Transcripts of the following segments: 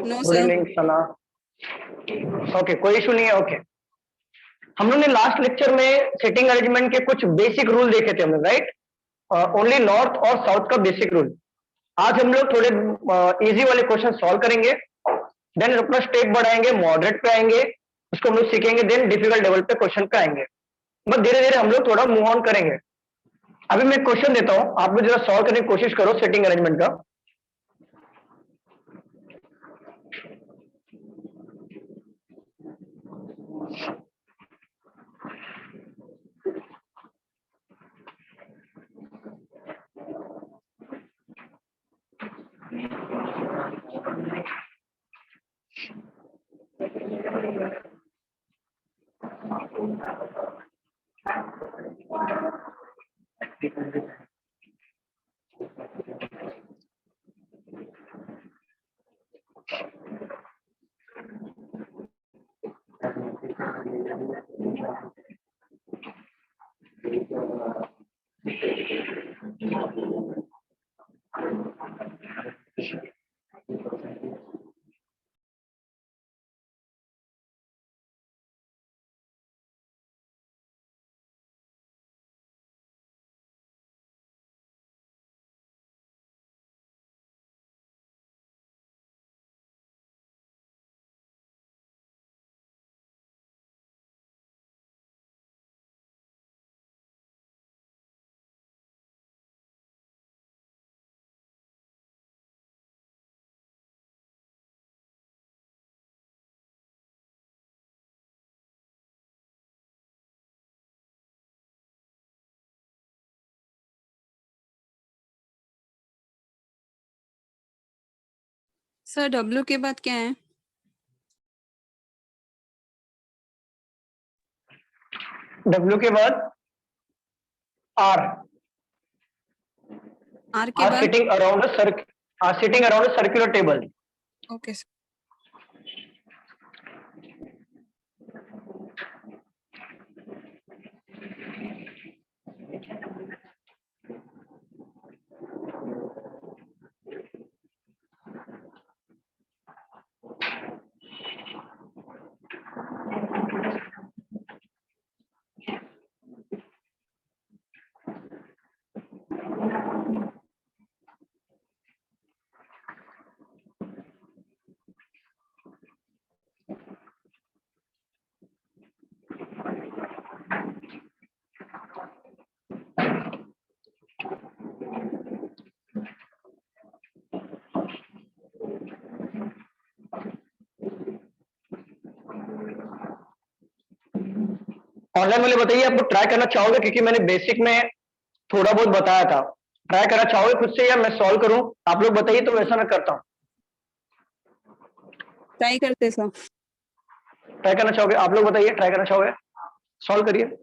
No good sir. Evening Sana. Okay, कोई issue नहीं है। ओके, हम लोग ने लास्ट लेक्चर में सिटिंग अरेंजमेंट के कुछ बेसिक रूल देखे थे हमने, राइट? ओनली नॉर्थ और साउथ का बेसिक रूल। आज हम लोग थोड़े इजी वाले क्वेश्चन सॉल्व करेंगे, देन अपना स्टेप बढ़ाएंगे, मॉडरेट पे आएंगे, उसको हम लोग सीखेंगे, देन डिफिकल्ट लेवल पे क्वेश्चन पे आएंगे। बस धीरे धीरे हम लोग थोड़ा मूव ऑन करेंगे। अभी मैं क्वेश्चन देता हूं, आप लोग जरा सॉल्व करने की कोशिश करो सिटिंग अरेंजमेंट का। सर डब्ल्यू के बाद क्या है? डब्ल्यू के बाद आर। आर के आर बाद? Sitting around a circular table. Okay sir. Online वाले बताइए, आपको ट्राई करना चाहोगे? क्योंकि मैंने बेसिक में थोड़ा बहुत बताया था। ट्राई करना चाहोगे खुद से या मैं सॉल्व करूं? आप लोग बताइए तो वैसा मैं करता हूं। ट्राई करते सर। ट्राई करना चाहोगे? आप लोग बताइए, ट्राई करना चाहोगे? सॉल्व करिए।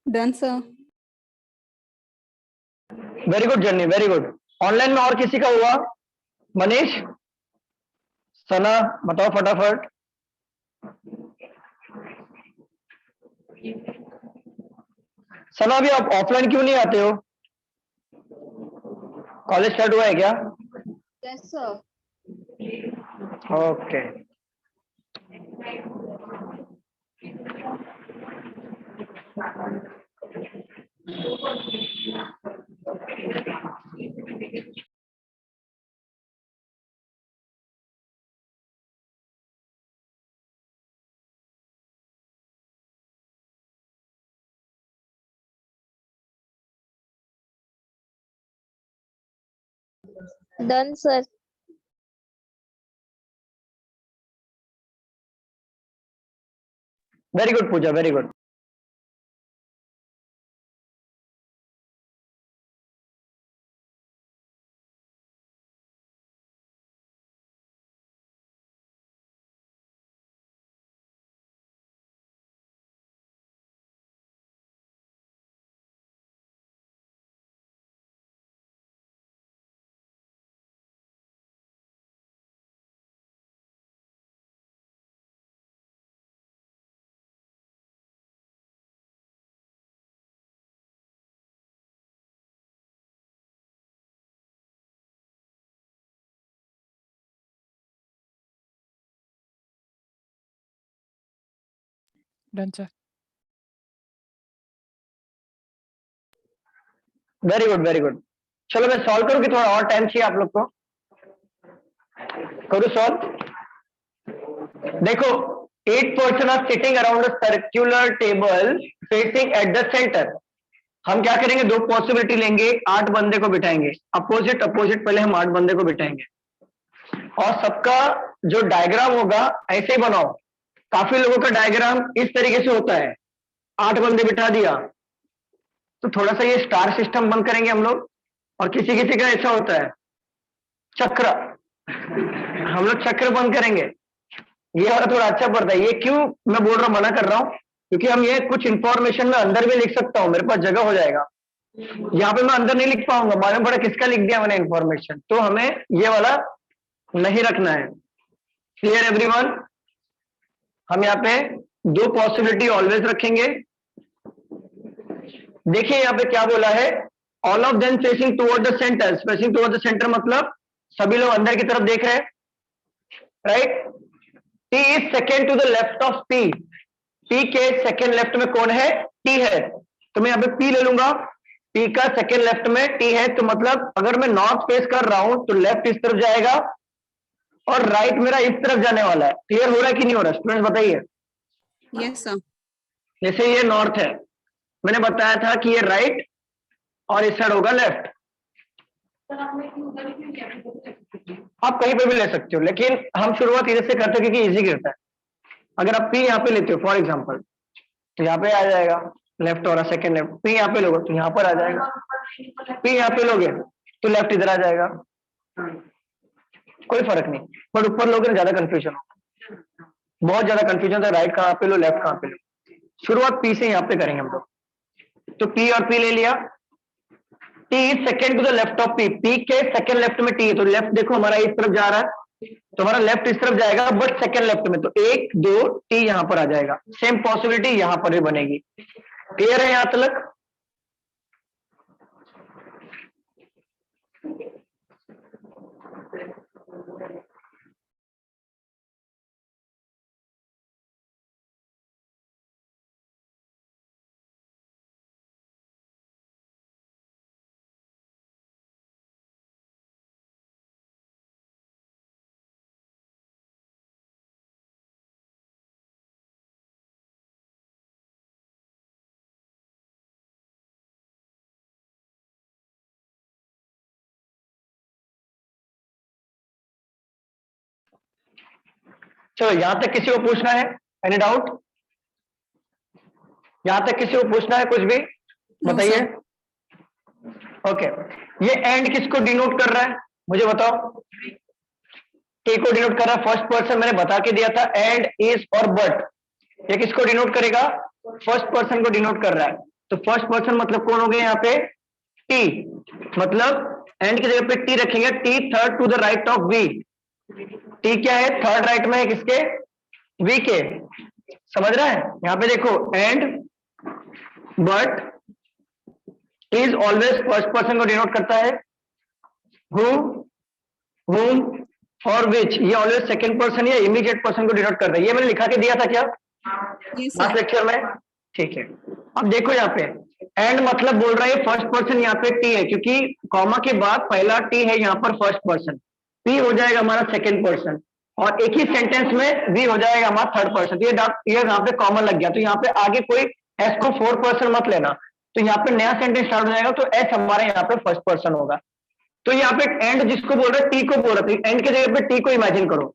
Done, sir. Very good journey, very good. Online में और किसी का हुआ? मनीष, सना, बताओ फटाफट। सना, अभी आप ऑफलाइन क्यों नहीं आते हो? कॉलेज स्टार्ट हुआ है क्या? Yes, sir. Okay. Done, sir. Very good Puja, very good. Done sir. Very good, very good. चलो मैं सॉल्व करूं कि थोड़ा और टाइम चाहिए आप लोग को? करूं सॉल्व? देखो, 8 person are sitting around a circular table facing at the centre. हम क्या करेंगे, दो पॉसिबिलिटी लेंगे, 8 बंदे को बिठाएंगे अपोजिट अपोजिट, पहले हम 8 बंदे को बिठाएंगे और सबका जो डायग्राम होगा ऐसे ही बनाओ। काफी लोगों का डायग्राम इस तरीके से होता है, 8 बंदे बिठा दिया तो थोड़ा सा ये स्टार सिस्टम बंद करेंगे हम लोग, और किसी किसी का ऐसा होता है चक्र, हम लोग चक्र बंद करेंगे। ये वाला थोड़ा अच्छा पड़ता है। ये क्यों मैं बोल रहा हूं, मना कर रहा हूं, क्योंकि हम ये कुछ इंफॉर्मेशन में अंदर भी लिख सकता हूं, मेरे पास जगह हो जाएगा। यहाँ पे मैं अंदर नहीं लिख पाऊंगा, मालूम पड़ा किसका लिख दिया मैंने इंफॉर्मेशन, तो हमें ये वाला नहीं रखना है। Clear everyone? हम यहाँ पे दो पॉसिबिलिटी ऑलवेज रखेंगे। देखिए यहाँ पे क्या बोला है, all of them facing toward the centre. Facing toward the center मतलब सभी लोग अंदर की तरफ देख रहे हैं, right? T is second to the left of P। P के सेकेंड लेफ्ट में कौन है? T है। तो मैं यहाँ पे P ले लूंगा, P का सेकेंड लेफ्ट में T है, तो मतलब अगर मैं नॉर्थ फेस कर रहा हूं तो लेफ्ट इस तरफ जाएगा और राइट मेरा इस तरफ जाने वाला है। क्लियर हो रहा है कि नहीं हो रहा स्टूडेंट्स, बताइए। Yes, sir. जैसे ये नॉर्थ है, मैंने बताया था कि ये राइट और इस साइड होगा लेफ्ट। आप कहीं पे भी ले सकते हो, लेकिन हम शुरुआत इधर से करते हैं क्योंकि इजी गिरता है। अगर आप P यहाँ पे लेते हो फॉर एग्जांपल, तो यहाँ पे आ जाएगा लेफ्ट और सेकंड लेफ्ट। P यहाँ पे लोगे तो यहाँ पर आ जाएगा, P यहाँ पे लोगे तो लेफ्ट इधर आ जाएगा, कोई फर्क नहीं। बट ऊपर लोगे तो ज्यादा कंफ्यूजन हो, बहुत ज्यादा कंफ्यूजन था, राइट कहाँ पे लो लेफ्ट कहाँ पे लो। शुरुआत P से यहाँ पे करेंगे हम लोग। तो P और P ले लिया, T is second to the left of P। P के सेकेंड लेफ्ट में T है, तो लेफ्ट देखो हमारा इस तरफ जा रहा है, तो हमारा लेफ्ट इस तरफ जाएगा बट सेकेंड लेफ्ट में, तो 1 2 T यहां पर आ जाएगा। सेम पॉसिबिलिटी यहां पर भी बनेगी। क्लियर है यहां तक? चलो यहां तक किसी को पूछना है? Any doubt? यहां तक किसी को पूछना है कुछ भी? No, बताइए। sir. ओके, ये एंड किसको डिनोट कर रहा है मुझे बताओ? K को डिनोट कर रहा है, फर्स्ट पर्सन मैंने बता के दिया था, एंड, इज और बट। ये किसको डिनोट करेगा? फर्स्ट पर्सन को डिनोट कर रहा है। तो फर्स्ट पर्सन मतलब कौन हो गया यहाँ पे? टी। मतलब एंड की जगह पे टी रखेंगे, T third to the right of V. T क्या है? थर्ड राइट में है किसके? वी के। समझ रहा है? यहाँ पे देखो, and but is always first person को डिनोट करता है, हु, whom और which ये ऑलवेज सेकंड पर्सन या इमीडिएट पर्सन को डिनोट करता है। ये मैंने लिखा के दिया था क्या Yes, लास्ट sir. लेक्चर में? ठीक है। अब देखो यहाँ पे एंड मतलब बोल रहा है फर्स्ट पर्सन, यहाँ पे टी है क्योंकि कॉमा के बाद पहला टी है यहाँ पर फर्स्ट पर्सन, पी हो जाएगा हमारा सेकंड पर्सन और एक ही सेंटेंस में वी हो जाएगा हमारा थर्ड पर्सन। ये यहाँ पे कॉमन लग गया, तो यहाँ पे आगे कोई एस को फोर्थ पर्सन मत लेना, तो यहाँ पे नया सेंटेंस स्टार्ट हो जाएगा, तो एस हमारे यहाँ पे फर्स्ट पर्सन होगा। तो यहाँ पे एंड जिसको बोल रहे टी को बोल रहे थे, एंड की जगह पे टी को इमेजिन करो,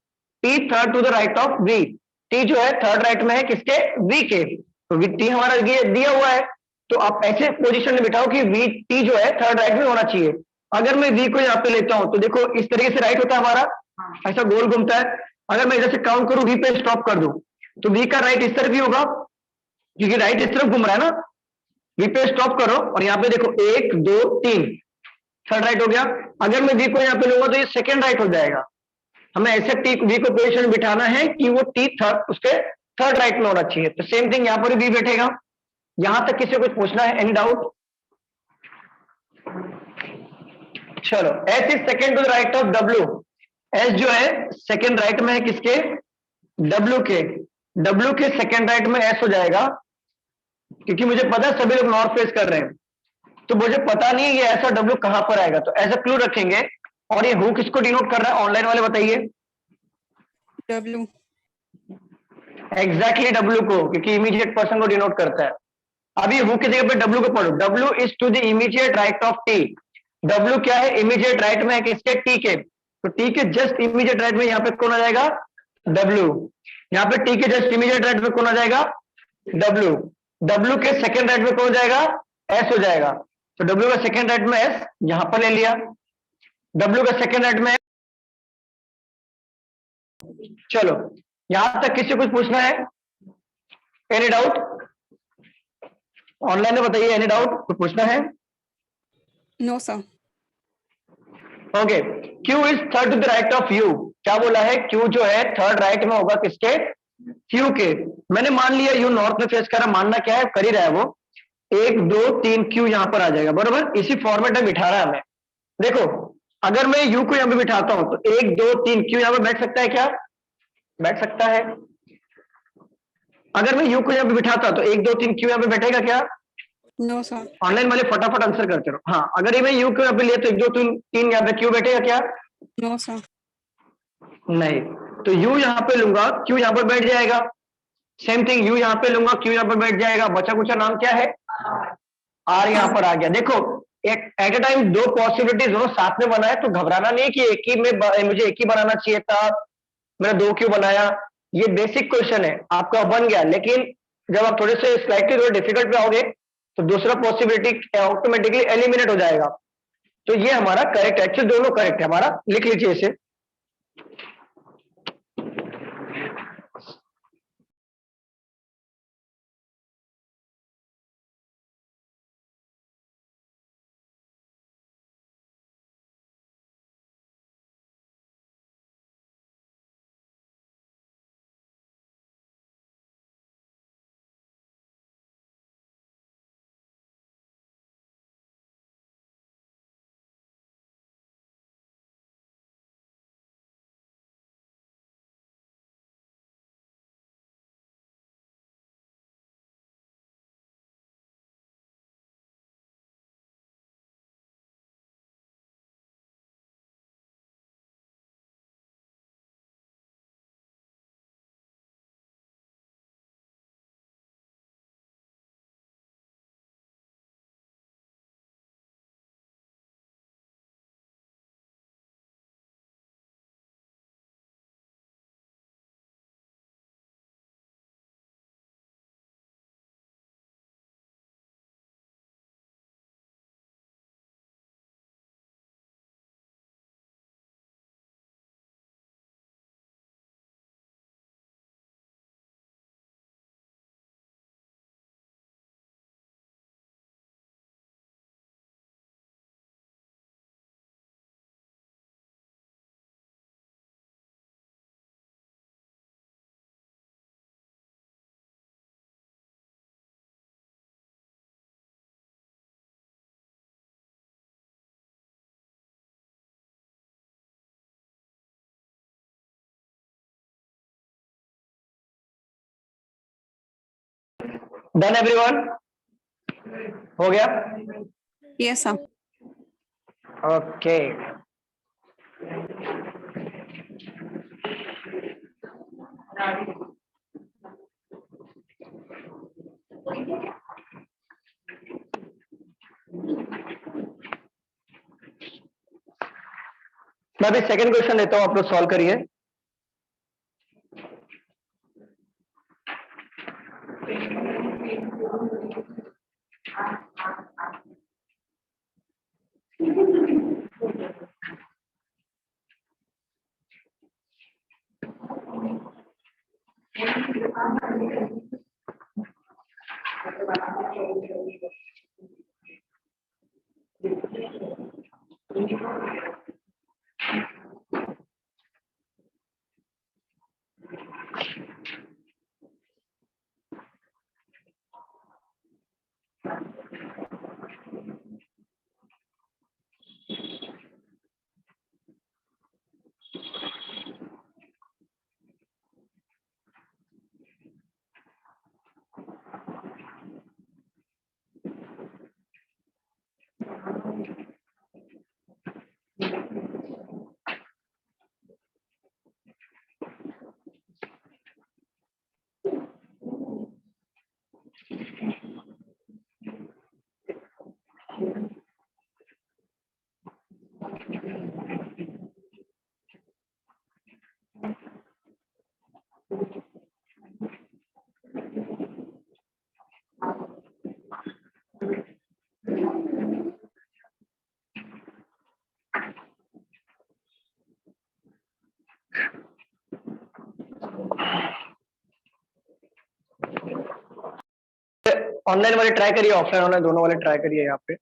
T third to the right of V. T जो है थर्ड राइट में है किसके? वी के। तो वी टी हमारा दिया हुआ है, तो आप ऐसे पोजीशन में बिठाओ कि वी टी जो है थर्ड राइट में होना चाहिए। अगर मैं वी को यहाँ पे लेता हूं तो देखो इस तरीके से राइट होता है हमारा, ऐसा गोल घूमता है। अगर मैं इधर से काउंट करूं, वी पे स्टॉप कर दूं, तो वी का राइट इस तरफ भी होगा क्योंकि राइट इस तरफ घूम रहा है ना। वी पे स्टॉप करो और यहाँ पे देखो 1 2 3, थर्ड राइट हो गया। अगर मैं वी को यहाँ पे लूंगा तो ये सेकंड राइट हो जाएगा। हमें ऐसे टी वी को पोजीशन बिठाना है कि वो टी थर्ड उसके थर्ड राइट में होना चाहिए। तो सेम थिंग यहाँ पर भी बैठेगा। यहां तक किसी को कुछ पूछना है? Any doubt? चलो, S is second to the right of W. S जो है सेकंड राइट में है किसके? डब्ल्यू के। डब्ल्यू के सेकंड राइट में एस हो जाएगा क्योंकि मुझे पता है सभी लोग नॉर्थ फेस कर रहे हैं, तो मुझे पता नहीं है ये ऐसा डब्ल्यू कहां पर आएगा, तो एज अ क्लू रखेंगे। और ये हु किसको डिनोट कर रहा है? ऑनलाइन वाले बताइए। W. एग्जैक्टली डब्ल्यू को, क्योंकि इमीडिएट पर्सन को डिनोट करता है। अभी हु की जगह पे डब्ल्यू को पढ़ो, W is to the immediate right of T. W क्या है? इमीडिएट राइट में है किसके? टी के। तो टी के जस्ट इमीडिएट राइट में यहाँ पे कौन आ जाएगा? डब्ल्यू। यहाँ पे टी के जस्ट इमीडिएट राइट में कौन आ जाएगा? डब्ल्यू। डब्ल्यू के सेकंड राइट में कौन हो जाएगा? एस हो जाएगा। तो डब्ल्यू का सेकंड राइट में एस यहां पर ले लिया, डब्ल्यू का सेकंड राइट में। चलो, यहां तक किसी कुछ पूछना है? Any doubt? ऑनलाइन में बताइए, एनी डाउट? कुछ पूछना है? No, sir. Okay. Q is third to the right of U. क्या बोला है? क्यू जो है थर्ड राइट में होगा किसके? क्यू के। मैंने मान लिया यू नॉर्थ में फेस कर रहा, मानना क्या है? कर ही रहा है वो। 1 2 3 क्यू यहां पर आ जाएगा, बरोबर। इसी फॉर्मेट में बिठा रहा है हमें। देखो, अगर मैं यू को यहां पे बिठाता हूं तो 1 2 3 क्यू यहां पे बैठ सकता है क्या? बैठ सकता है। अगर मैं यू को यहां पे बिठाता तो 1 2 3 क्यू यहां पे बैठेगा क्या? No, sir. ऑनलाइन वाले फटाफट आंसर करते रहो। हाँ, अगर ये मैं यू को यहाँ पे लिया तो 1 2 3 3 यहाँ पे क्यू बैठेगा क्या? No, sir. नहीं। तो यू यहाँ पे लूंगा, क्यू यहाँ पर बैठ जाएगा। सेम थिंग, यू यहाँ पे लूंगा, क्यू यहाँ पर बैठ जाएगा। बचा कुचा नाम क्या है? आर यहाँ पर आ गया। देखो, एक एट ए टाइम दो पॉसिबिलिटीज दोनों साथ में बनाए तो घबराना नहीं कि एक ही में मुझे एक ही बनाना चाहिए था, मैंने दो क्यों बनाया। ये बेसिक क्वेश्चन है, आपका बन गया। लेकिन जब आप थोड़े से स्लाइटली थोड़े डिफिकल्ट पे आओगे तो दूसरा पॉसिबिलिटी ऑटोमेटिकली एलिमिनेट हो जाएगा। तो ये हमारा करेक्ट है, एक्चुअली दोनों करेक्ट है हमारा। लिख लीजिए इसे। Done everyone? हो गया? Yes, sir. ओके मैं अभी सेकंड क्वेश्चन देता हूं, आप लोग सॉल्व करिए। ऑनलाइन वाले ट्राई करिए, ऑफलाइन वाले दोनों वाले ट्राई करिए यहाँ पे।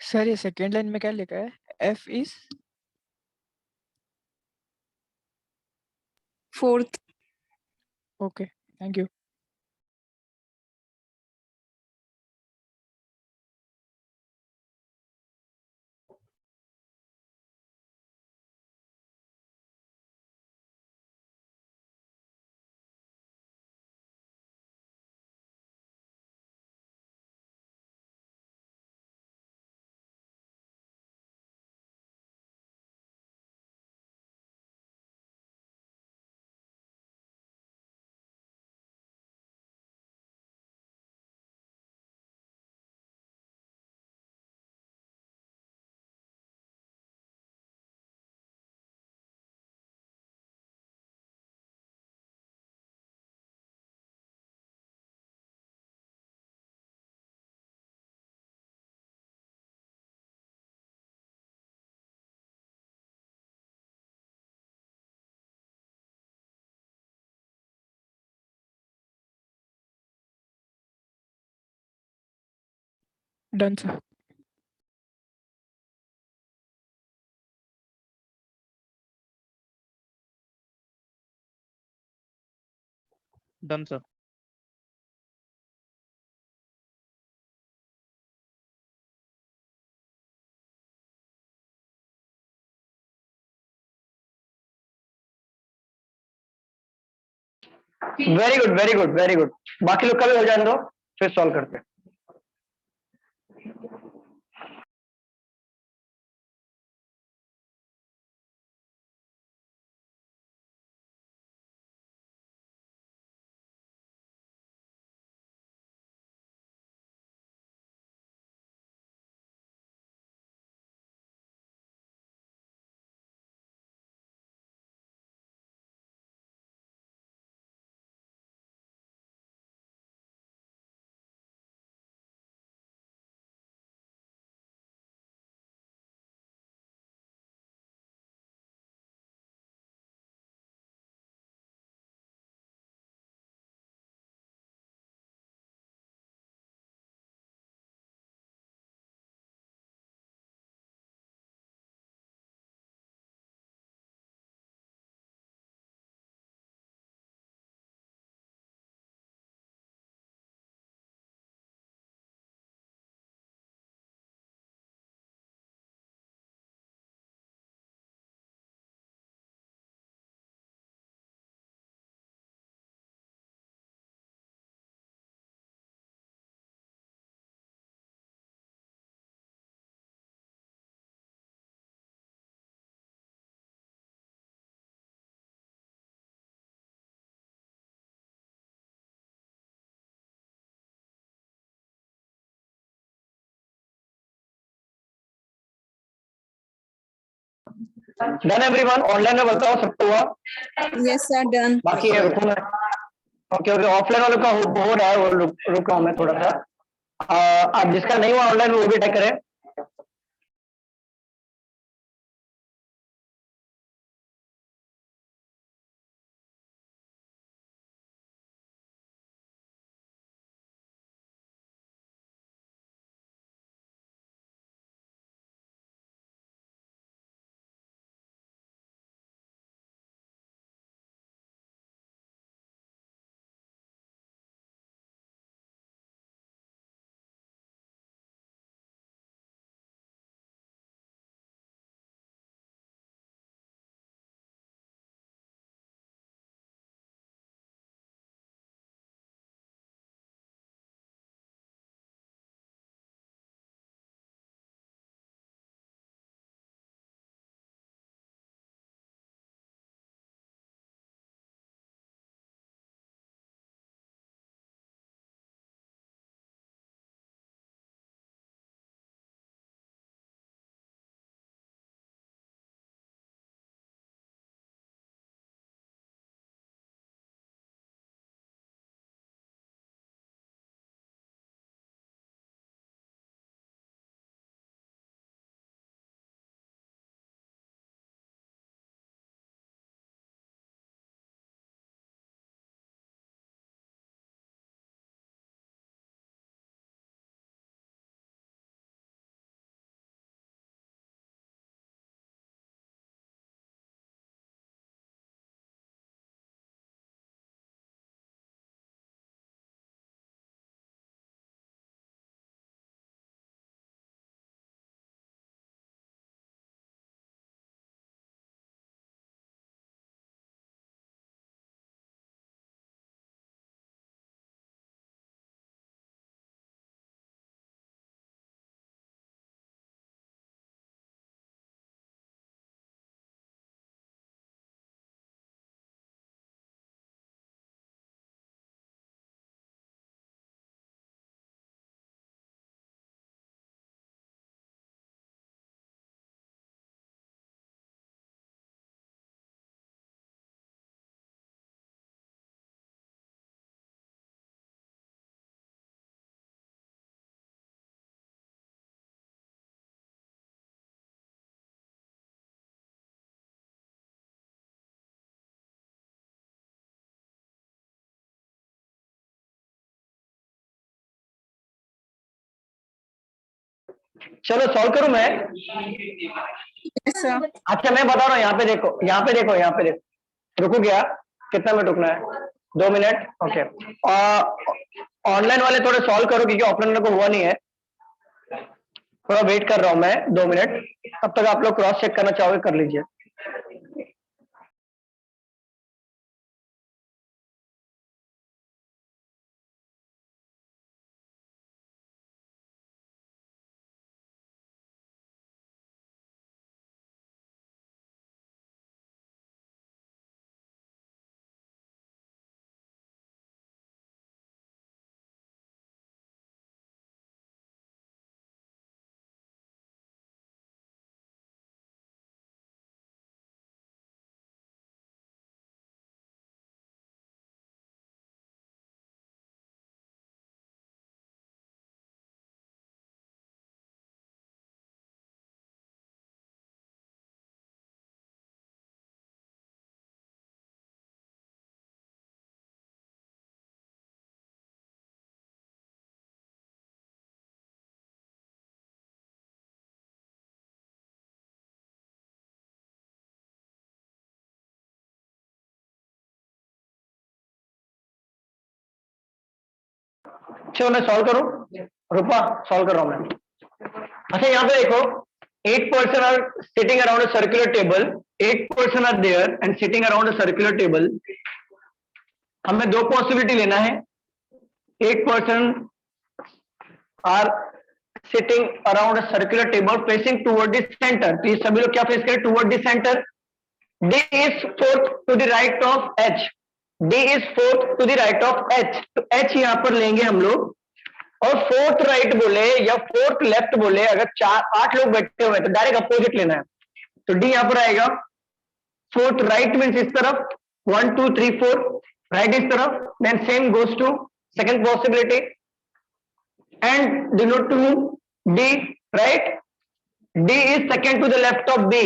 सर ये सेकेंड लाइन में क्या लिखा है? F is Fourth. Okay, thank you. Done sir. Done sir. Very good very good very good. बाकी लोग का भी हो जाने दो, फिर सॉल्व करते हैं। डन एवरीवन, ऑनलाइन में बताओ सबको हुआ? Yes, sir. Done. बाकी है रुको मैं। ओके ओके, ऑफलाइन वालों का हो रहा है, वो रुक रहा हूँ मैं थोड़ा सा। आप जिसका नहीं हुआ ऑनलाइन वो भी ट्राई करें। चलो सॉल्व करूं मैं? Yes, sir. अच्छा मैं बता रहा हूँ, यहाँ पे देखो यहाँ पे देखो यहाँ पे देखो। रुको क्या, कितना मिनट रुकना है? 2 मिनट। ओके, ऑनलाइन वाले थोड़े सॉल्व करो क्योंकि ऑफलाइन वाले को हुआ नहीं है। थोड़ा वेट कर रहा हूँ मैं 2 मिनट, तब तक आप लोग क्रॉस चेक करना चाहोगे कर लीजिए। चलो मैं सॉल्व करूं, रूपा सॉल्व कर रहा हूं मैं। अच्छा यहाँ पे देखो, 8% are sitting around a circular table, 8% are there and sitting around a circular table. हमें दो पॉसिबिलिटी लेना है। 8% are sitting around a circular table facing toward the center, तो ये सभी लोग क्या फेस करें, toward the center. D is fourth to the right of H, D is fourth to the right of H, तो H यहां पर लेंगे हम लोग, और फोर्थ राइट बोले या फोर्थ लेफ्ट बोले, अगर 8 लोग बैठे हुए तो डायरेक्ट अपोजिट लेना है, तो D यहां पर आएगा। फोर्थ राइट मीन्स इस तरफ, 1 2 3 4 राइट इस तरफ, then same goes to second possibility and denote to D, right. D is second to the left of B.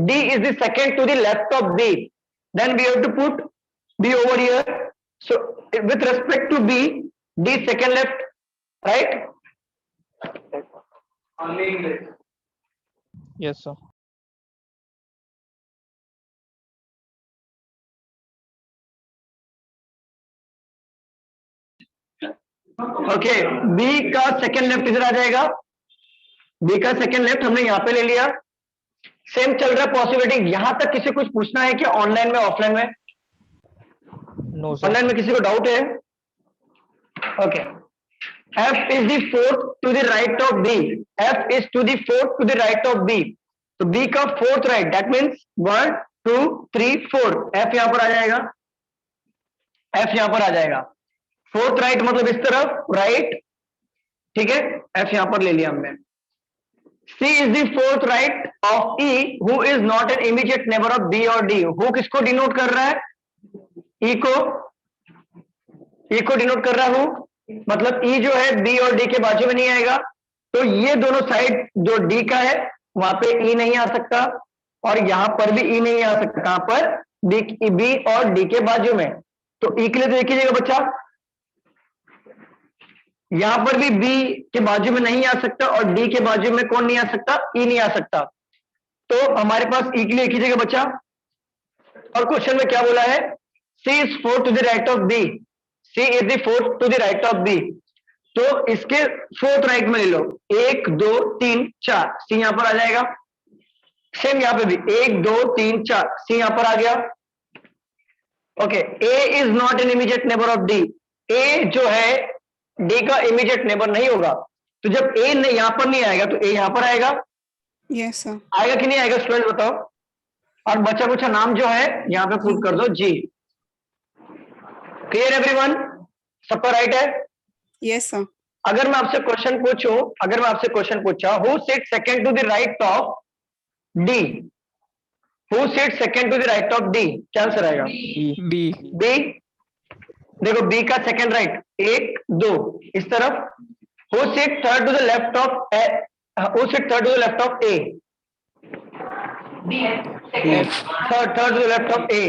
D is the second to the left of B. Then we have to put B over here. So with respect to B, D second left, right? Yes, sir. Okay, B का second left इधर आ जाएगा। B का second left हमने यहाँ पे ले लिया। Same चल रहा है पॉसिबिलिटी। यहां तक किसी कुछ पूछना है क्या, ऑनलाइन में ऑफलाइन में? No, sir. ऑनलाइन में किसी को डाउट है? Okay, F is the fourth to the right of B. F is to the fourth to the right of B. तो B का fourth right, that means 1 2 3 4, F यहां पर आ जाएगा, F यहां पर आ जाएगा। फोर्थ राइट मतलब इस तरफ राइट, ठीक है, F यहां पर ले लिया हमने। C is the fourth right of E, who is not an immediate neighbor of B और D. Who किसको डिनोट कर रहा है? E को, E को डिनोट कर रहा हूं, मतलब E जो है B और D के बाजू में नहीं आएगा, तो ये दोनों साइड जो D का है वहां पे E नहीं आ सकता, और यहां पर भी E नहीं आ सकता। कहां पर? B और D के बाजू में। तो E के लिए तो एक ही जगह बचा, यहां पर भी B के बाजू में नहीं आ सकता, और D के बाजू में कौन नहीं आ सकता? E नहीं आ सकता। तो हमारे पास E के लिए एक ही जगह बचा। और क्वेश्चन में क्या बोला है? C is fourth to the right of B. C is the fourth to the right of B. तो इसके फोर्थ राइट में ले लो, 1 2 3 4, C यहां पर आ जाएगा। सेम यहां पे भी 1 2 3 4, C यहां पर आ गया। Okay, A is not an immediate neighbor of D. A जो है D का इमीडिएट नेबर नहीं होगा, तो जब A यहां पर नहीं आएगा तो A यहां पर आएगा। Yes, sir. आएगा कि नहीं आएगा स्टूडेंट बताओ। और बचा कुछ नाम जो है यहां पे पुट कर दो G। Clear everyone? सबका राइट है? Yes, sir. अगर मैं आपसे क्वेश्चन पूछा, who sit second to the right of D, who sit second to the right of D, क्या आंसर आएगा? B. B। देखो B का सेकंड राइट 1 2 इस तरफ, who sit third to the left of A, who sit third to the left of A, third to the left of A,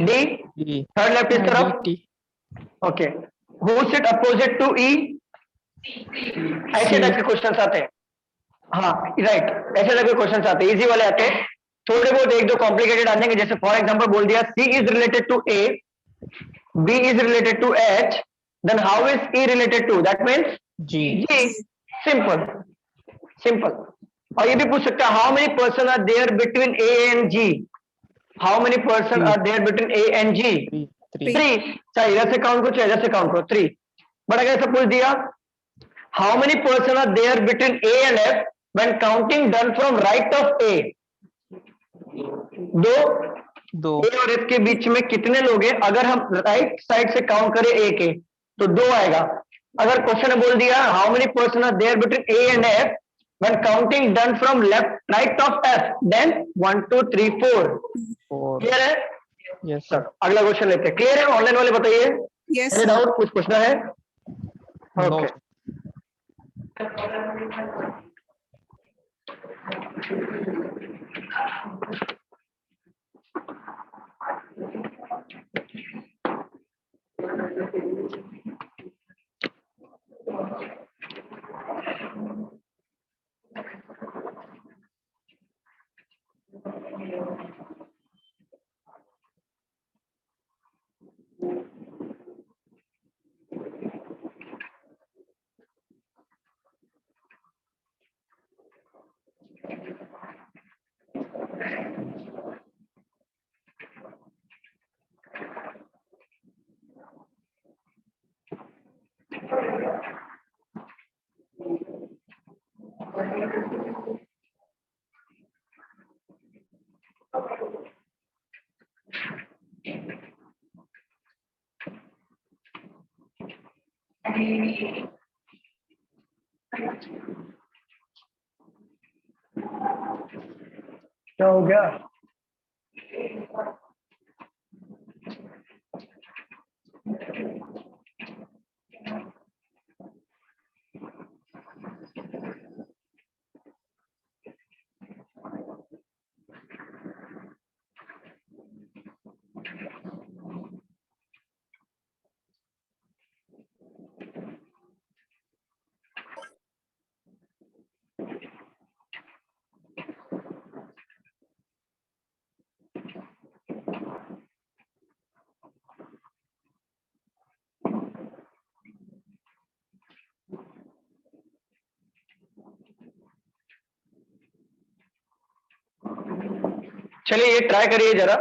D, D. Third left इस तरफ। D. Okay, who sit opposite to E, ऐसे type के question आते हैं। हाँ right, ऐसे type के question आते हैं, इजी वाले आते हैं। थोड़े बहुत एक दो कॉम्प्लिकेटेड आ जाएंगे, जैसे फॉर एग्जांपल बोल दिया C is related to A, B is related to H, then how is E related to? That means G. G. Simple, simple. और ये भी पूछ सकता है, how many person are there between A and G? How many person are there between A and G? 3. 3. चाहे इधर से count करो चाहे इधर से काउंट करो, 3। बट अगर ऐसा पूछ दिया, how many person are there between A and F when counting done from right of A? 2 2. A और F के बीच में कितने लोग हैं? अगर हम राइट साइड से काउंट करें A के तो 2 आएगा। अगर क्वेश्चन ने बोल दिया how many person are there between A and F when counting done from left right of F, then 1 2 3 4। 4. Clear है? Yes, sir. अगला क्वेश्चन लेते हैं। क्लियर है? ऑनलाइन वाले बताइए, Yes, एनी sir. डाउट, कुछ पूछना है? No. ओके, क्या हो गया? चलिए ये ट्राई करिए जरा।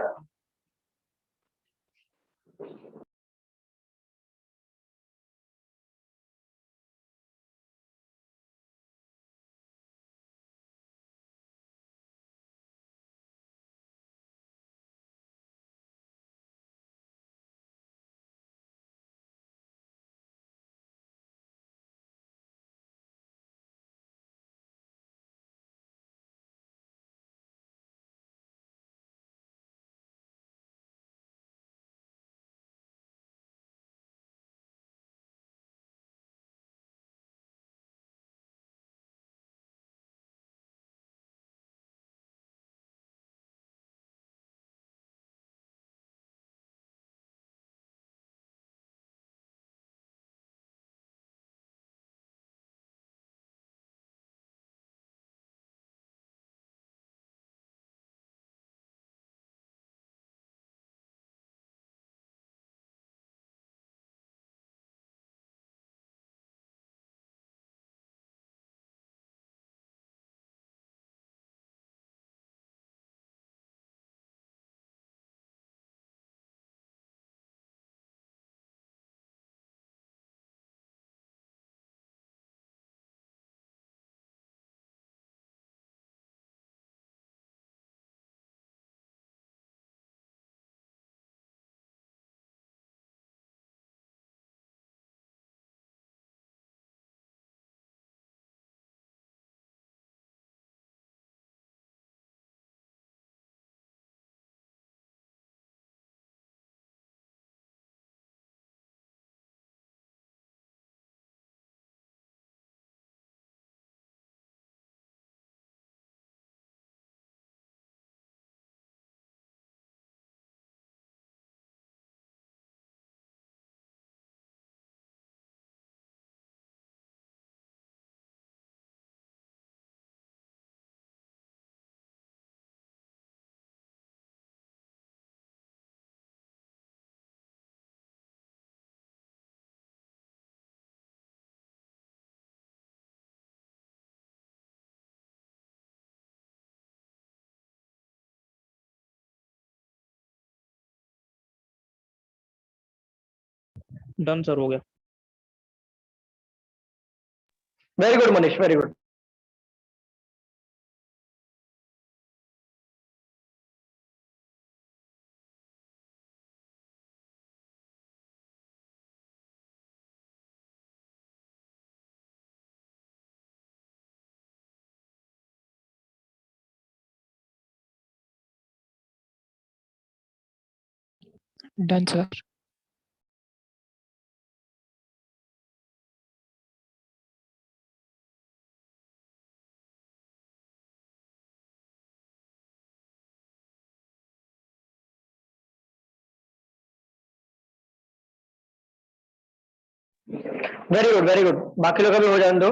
डन सर, हो गया। Very good Manish, very good. Done, sir. Very good, very good. बाकी लोग का भी हो जाने दो।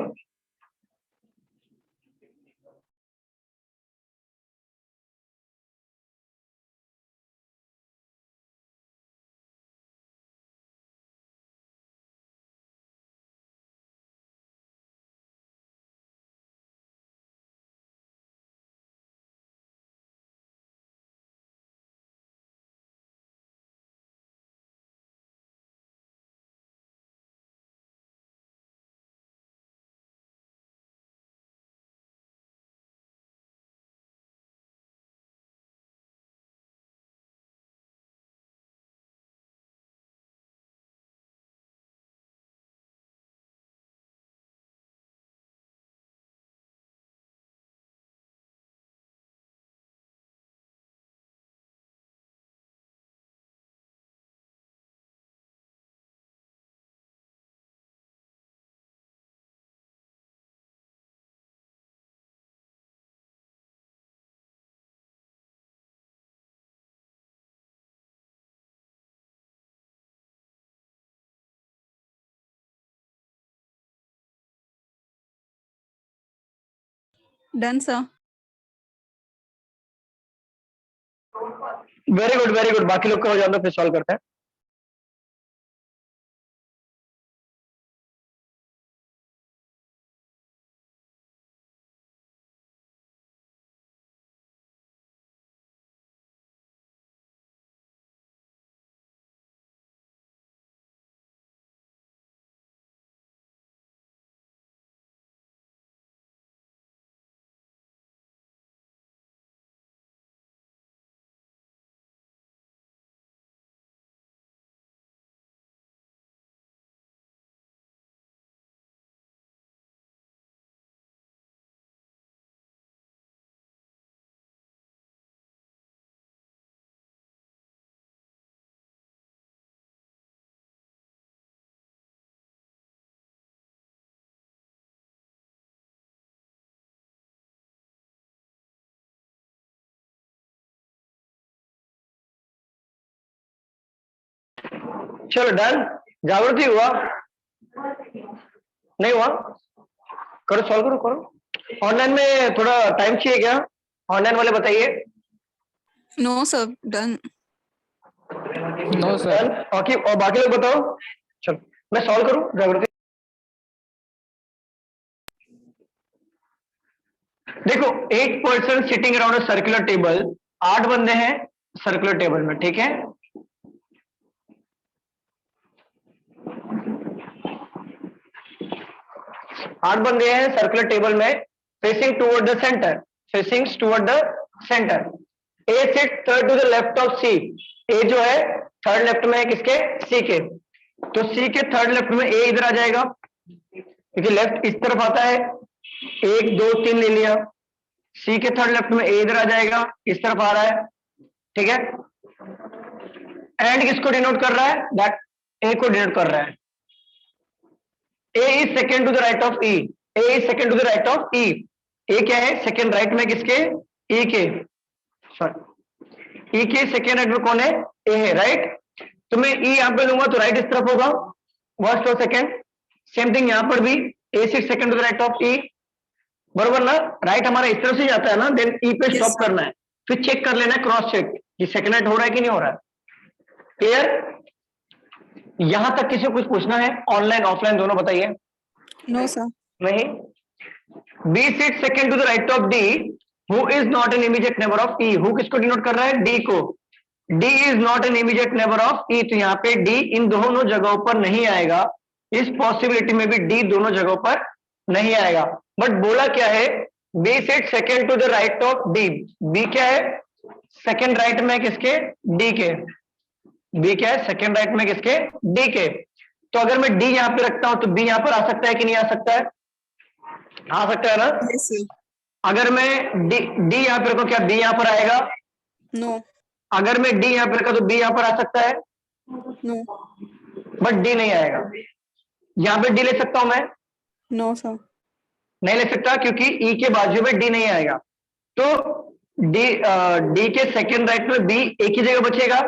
Done, sir. Very good very good, बाकी लोग का हो जाए तो फिर सॉल्व करते हैं। चलो डन, जागृति हुआ नहीं हुआ? करो सॉल्व करो करो। ऑनलाइन में थोड़ा टाइम चाहिए क्या? ऑनलाइन वाले बताइए। No, sir. Done. No, sir. Done, और बाकी लोग बताओ। चलो मैं सॉल्व करूं जागृति। देखो 8% sitting around a circular table, 8 बंदे हैं सर्कुलर टेबल में, ठीक है। आठ बंदे हैं सर्कुलर टेबल में, facing toward the centre, facing toward the centre. A sit third to the left of C, A जो है थर्ड लेफ्ट में है किसके? सी के। तो सी के थर्ड लेफ्ट में ए इधर आ जाएगा, क्योंकि लेफ्ट इस तरफ आता है। 1 2 3 ले लिया। सी के थर्ड लेफ्ट में ए इधर आ जाएगा, इस तरफ आ रहा है, ठीक है। एंड किसको डिनोट कर रहा है? दैट ए को डिनोट कर रहा है। A is second to the right of E. A is second to the right of E. A क्या है? सेकेंड राइट में किसके? E के। सॉरी, E के सेकेंड राइट में कौन है? A है, राइट। तो मैं E यहां पे लूंगा तो राइट इस तरफ होगा, फर्स्ट और सेकेंड। सेम थिंग यहां पर भी, A sit second to the right of E, बरोबर ना? राइट हमारा इस तरफ से जाता है ना, देन E पे Yes, स्टॉप sir. करना है, फिर चेक कर लेना है, क्रॉस चेक कि सेकेंड राइट हो रहा है कि नहीं हो रहा है। क्लियर? यहां तक किसी को कुछ पूछना है? ऑनलाइन ऑफलाइन दोनों बताइए। No, sir. नहीं। B sits second to the right of D, who is not an immediate neighbor of E. who किसको डिनोट कर रहा है? D को। D is not an immediate neighbor of E, तो यहाँ पे D इन दोनों जगहों पर नहीं आएगा। इस पॉसिबिलिटी में भी D दोनों जगहों पर नहीं आएगा। बट बोला क्या है? B sits second to the right of D. B क्या है? सेकेंड राइट में किसके? D के। B क्या है? सेकेंड राइट में किसके? D के। तो अगर मैं D यहाँ पे रखता हूं तो B यहाँ पर आ सकता है कि नहीं आ सकता है? आ सकता है ना? Yes, sir. अगर मैं D यहाँ पे रखूं, क्या B यहाँ पर आएगा? No. अगर मैं D यहाँ पे रखा तो B यहाँ पर आ सकता है, No. बट D नहीं आएगा। यहाँ पे D ले सकता हूं मैं? No, sir. नहीं ले सकता, क्योंकि E के बाजू में D नहीं आएगा। तो D के सेकेंड राइट में B एक ही जगह बचेगा,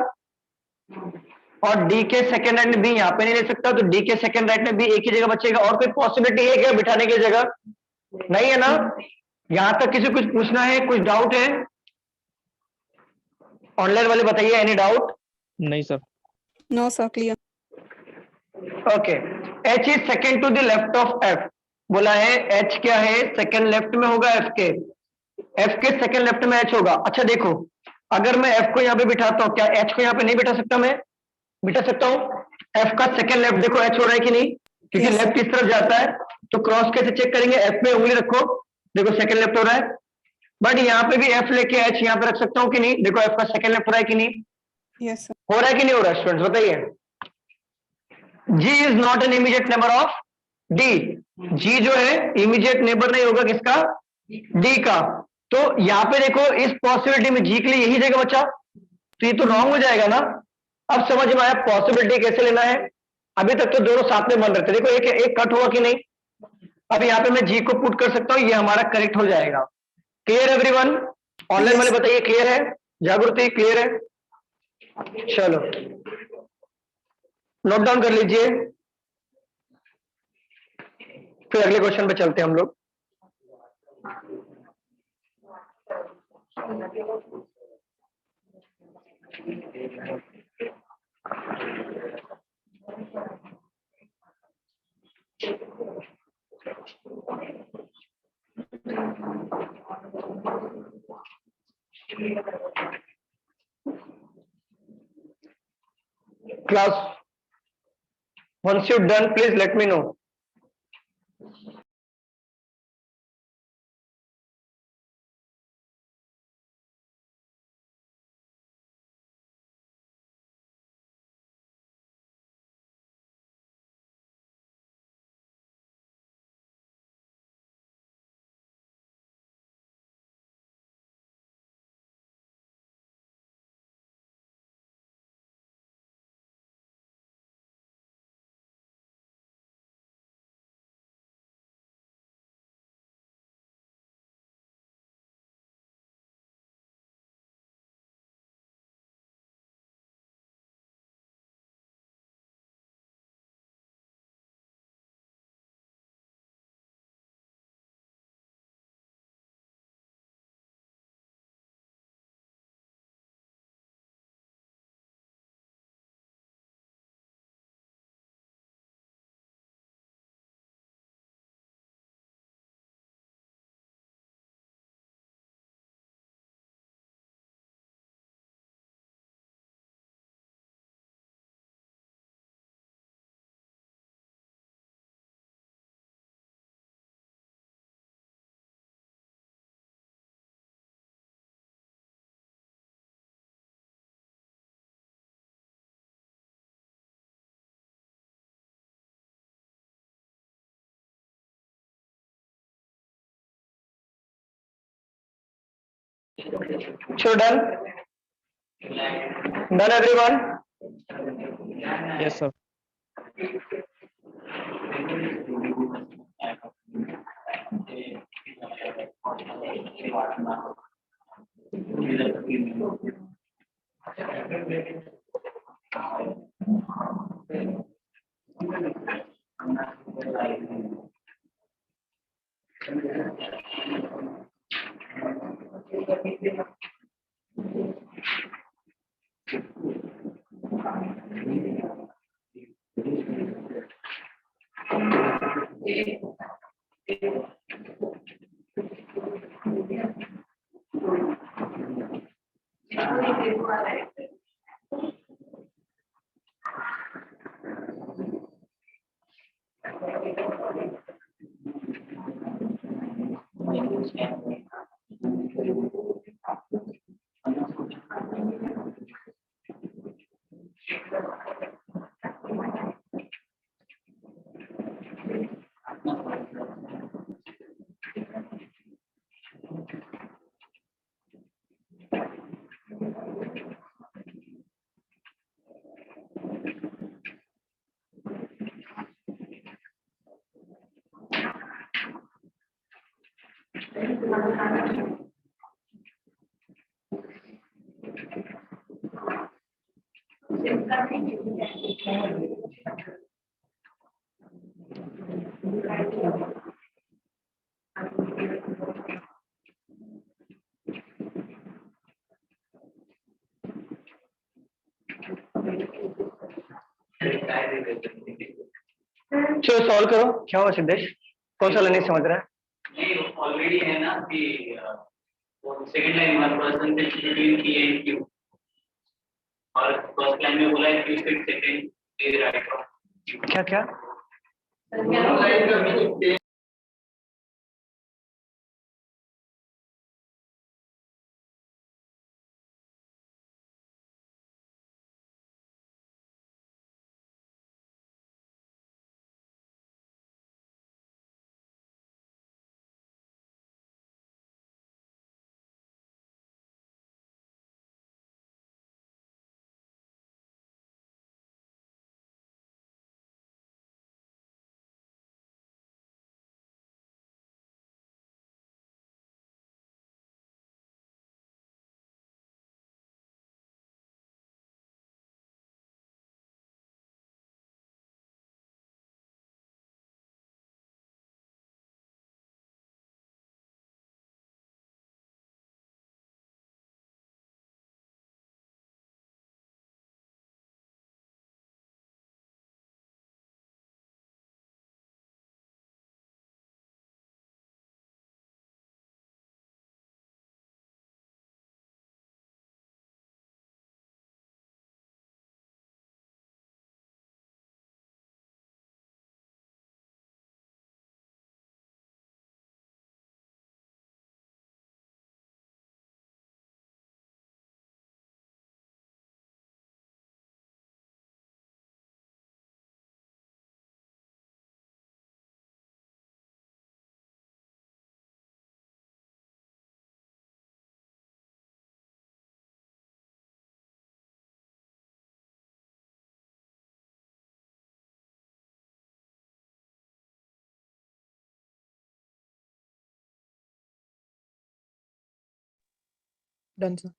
और D के सेकेंड राइट में B यहाँ पे नहीं ले सकता, तो D के सेकेंड राइट में B एक ही जगह बचेगा। और कोई पॉसिबिलिटी है क्या बिठाने की जगह? नहीं है ना? यहां तक किसी कुछ पूछना है? कुछ डाउट है? ऑनलाइन वाले बताइए, एनी डाउट? नहीं सर। No, sir. Clear. Okay. H is second to the left of F, बोला है H क्या है? सेकेंड लेफ्ट में होगा F के। F के सेकेंड लेफ्ट में H होगा। अच्छा देखो, अगर मैं F को यहाँ पे बिठाता हूँ, क्या H को यहाँ पे नहीं बिठा सकता? मैं बिठा सकता हूँ। F का सेकेंड लेफ्ट देखो H हो रहा है कि नहीं? क्योंकि Yes, sir. लेफ्ट इस तरफ जाता है, तो क्रॉस कैसे चेक करेंगे? F में उंगली रखो, देखो सेकेंड लेफ्ट हो रहा है। बट यहाँ पे भी F लेके H यहाँ पे रख सकता हूँ कि नहीं? देखो F का सेकेंड लेफ्ट हो रहा है कि नहीं? Yes, sir. हो रहा है कि नहीं हो रहा है? स्टूडेंट्स बताइए। G is not an immediate neighbour of D. G जो है इमीडिएट नेबर नहीं होगा किसका? D का। तो यहाँ पे देखो, इस पॉसिबिलिटी में G के लिए यही जगह बचा, तो ये तो रॉन्ग हो जाएगा ना। अब समझ में आया पॉसिबिलिटी कैसे लेना है? अभी तक तो दोनों साथ में बन रहे थे, देखो एक कट हुआ कि नहीं? अब यहाँ पे मैं G को पुट कर सकता हूँ, ये हमारा करेक्ट हो जाएगा। Clear everyone? ऑनलाइन वाले बताइए, क्लियर है? जागृति क्लियर है? चलो नोट डाउन कर लीजिए, फिर अगले क्वेश्चन पे चलते हैं हम लोग। Class, once you're done, please let me know. Sure, done. Done, everyone. Yes, sir. चलो सॉल्व करो, क्या हुआ सिद्धेश? कौन सा नहीं समझ रहा है? नहीं ऑलरेडी है ना कि सेकंड लाइन में percentage between P and Q और फर्स्ट लाइन में बोला है Q fit second is right. क्या क्या? Done, sir.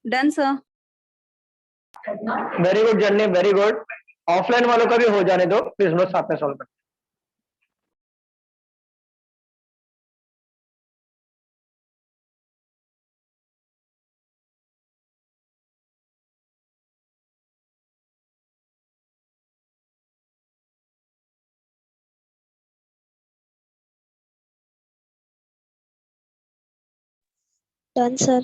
Done, sir. Very good journey, very good. Offline वालों का भी हो जाने दो प्लीज, नोट साथ में सॉल्व कर. Done, sir.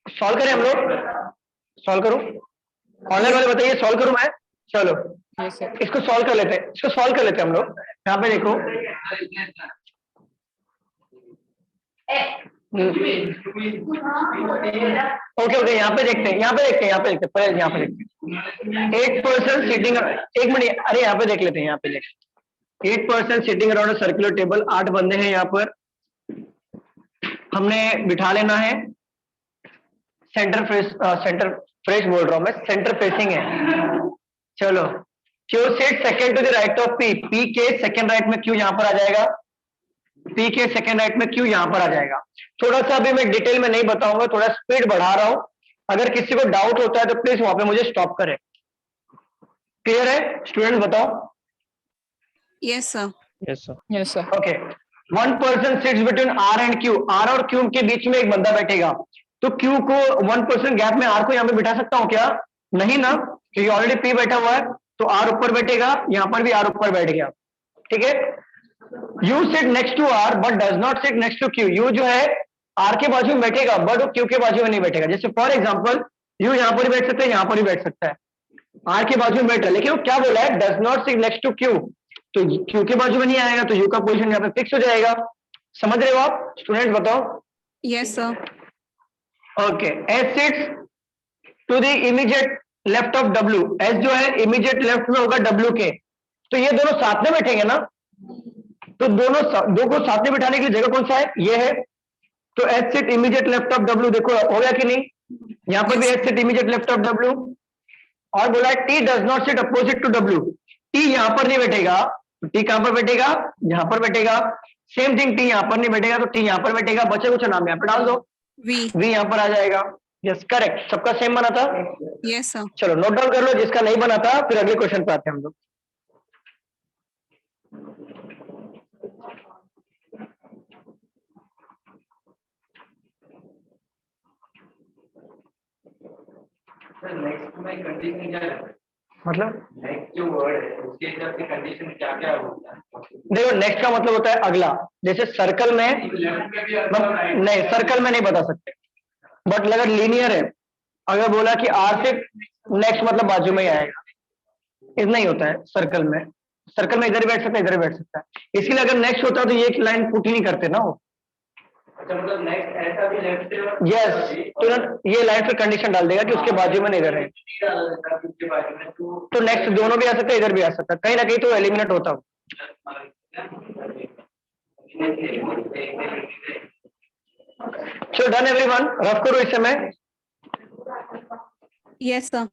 सॉल्व करें हम लोग, सॉल्व करूं? ऑनलाइन वाले बताइए, सॉल्व करूं मैं? चलो Yes, sir. इसको सॉल्व कर लेते हैं, इसको सॉल्व कर लेते हैं हम लोग। यहाँ पे देखो, ओके ओके, यहाँ पे देखते हैं, यहाँ पे देखते हैं, यहाँ पे देखते हैं, पहले यहाँ पे देखते हैं। 8% सीटिंग, एक मिनट, अरे यहाँ पे देख लेते हैं, यहाँ पे देखते हैं। 8% sitting around a circular table, 8 बंदे हैं यहाँ पर, हमने बिठा लेना है। सेंटर फ्रेश बोल रहा हूँ मैं, सेंटर फेसिंग है। चलो, Q set second to the right of P, P के सेकंड राइट में क्यू यहाँ पर आ जाएगा, पी के सेकंड राइट में क्यू यहाँ पर आ जाएगा। थोड़ा सा अभी मैं डिटेल में नहीं बताऊंगा, थोड़ा स्पीड बढ़ा रहा हूं, अगर किसी को डाउट होता है तो प्लीज वहां पे मुझे स्टॉप करें। क्लियर है स्टूडेंट, बताओ? Yes, sir. Yes, sir. Yes, sir. Okay, 1% sits between R and Q, R और क्यू के बीच में एक बंदा बैठेगा, तो क्यू को 1% गैप में आर को यहाँ पे बिठा सकता हूँ क्या? नहीं ना, क्योंकि ऑलरेडी पी बैठा हुआ है, तो आर ऊपर बैठेगा, यहाँ पर भी आर ऊपर बैठ गया। ठीक है, U sit next to R but does not sit next to Q, U जो है आर के बाजू में बैठेगा बट वो क्यू के बाजू में नहीं बैठेगा। जैसे फॉर एग्जांपल यू यहाँ पर ही बैठ सकता है, यहाँ पर ही बैठ सकता है, आर के बाजू में बैठ रहा है, लेकिन वो क्या बोला है? Does not sit next to Q, तो क्यू के बाजू में नहीं आएगा, तो यू का पोजीशन यहाँ पे फिक्स हो जाएगा। समझ रहे हो आप स्टूडेंट, बताओ? Yes, sir. Okay, S sits to the immediate left of W, S जो है इमीडिएट लेफ्ट में होगा डब्ल्यू के, तो ये दोनों साथ में बैठेंगे ना, तो दो को साथ में बिठाने की जगह कौन सा है? ये है, तो S sit immediate left of W, देखो हो गया कि नहीं? यहाँ पर भी S sit immediate left of W, और बोला है T does not sit opposite to W, T यहाँ पर नहीं बैठेगा, तो टी कहां पर बैठेगा? यहाँ पर बैठेगा। सेम थिंग, टी यहाँ पर नहीं बैठेगा तो टी यहाँ पर बैठेगा, बचे कुछ नाम यहाँ पर डाल दो, V. वी यहाँ पर आ जाएगा। यस करेक्ट, सबका सेम बना था? Yes, sir. चलो नोट डाउन कर लो, जिसका नहीं बना था फिर अगले क्वेश्चन पे आते हैं हम लोग। नेक्स्ट में कंडीशन क्या है? मतलब नेक्स्ट जो वर्ड है उसके हिसाब से कंडीशन क्या क्या होता है? देखो, नेक्स्ट का मतलब होता है अगला, जैसे सर्कल में लेफ्ट में भी अगला, राइट नहीं, सर्कल में नहीं बता सकते, बट अगर लीनियर है, अगर बोला कि आर से नेक्स्ट मतलब बाजू में ही आएगा, इतना ही होता है सर्कल में। सर्कल में इधर ही बैठ सकता है, इधर ही बैठ सकता है, इसलिए अगर नेक्स्ट होता है तो ये लाइन पुट ही नहीं करते ना वो। अच्छा, मतलब नेक्स्ट ऐसा भी लेफ्ट से और यस, तो ये लाइन पे कंडीशन डाल देगा कि उसके बाजू में नहीं इधर है, उसके बारे में तो नेक्स्ट दोनों भी आ सकता है, इधर भी आ सकता है, कहीं ना कहीं तो एलिमिनेट होता हो। सो डन एवरीवन, रफ करो इस समय। Yes, sir.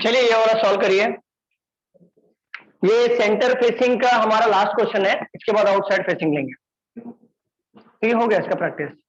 चलिए ये वाला सॉल्व करिए। ये सेंटर फेसिंग का हमारा लास्ट क्वेश्चन है, इसके बाद आउटसाइड फेसिंग लेंगे। ये हो गया इसका प्रैक्टिस।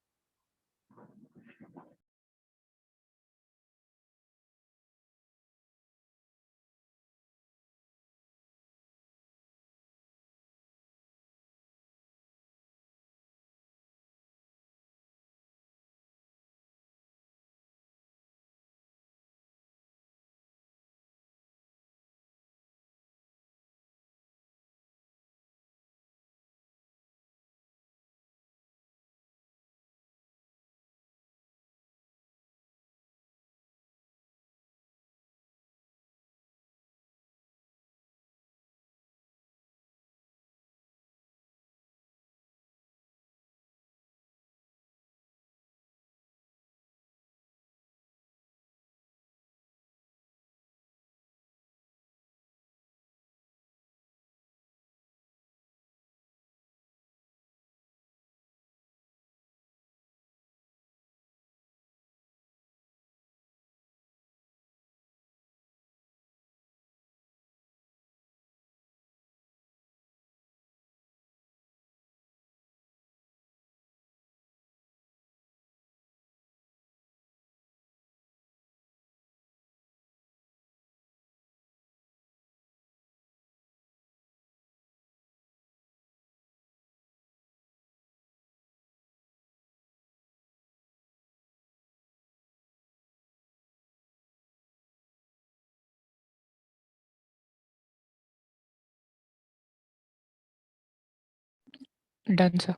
Done, sir.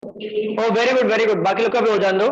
ओ वेरी गुड वेरी गुड, बाकी लोग का भी हो जान दो।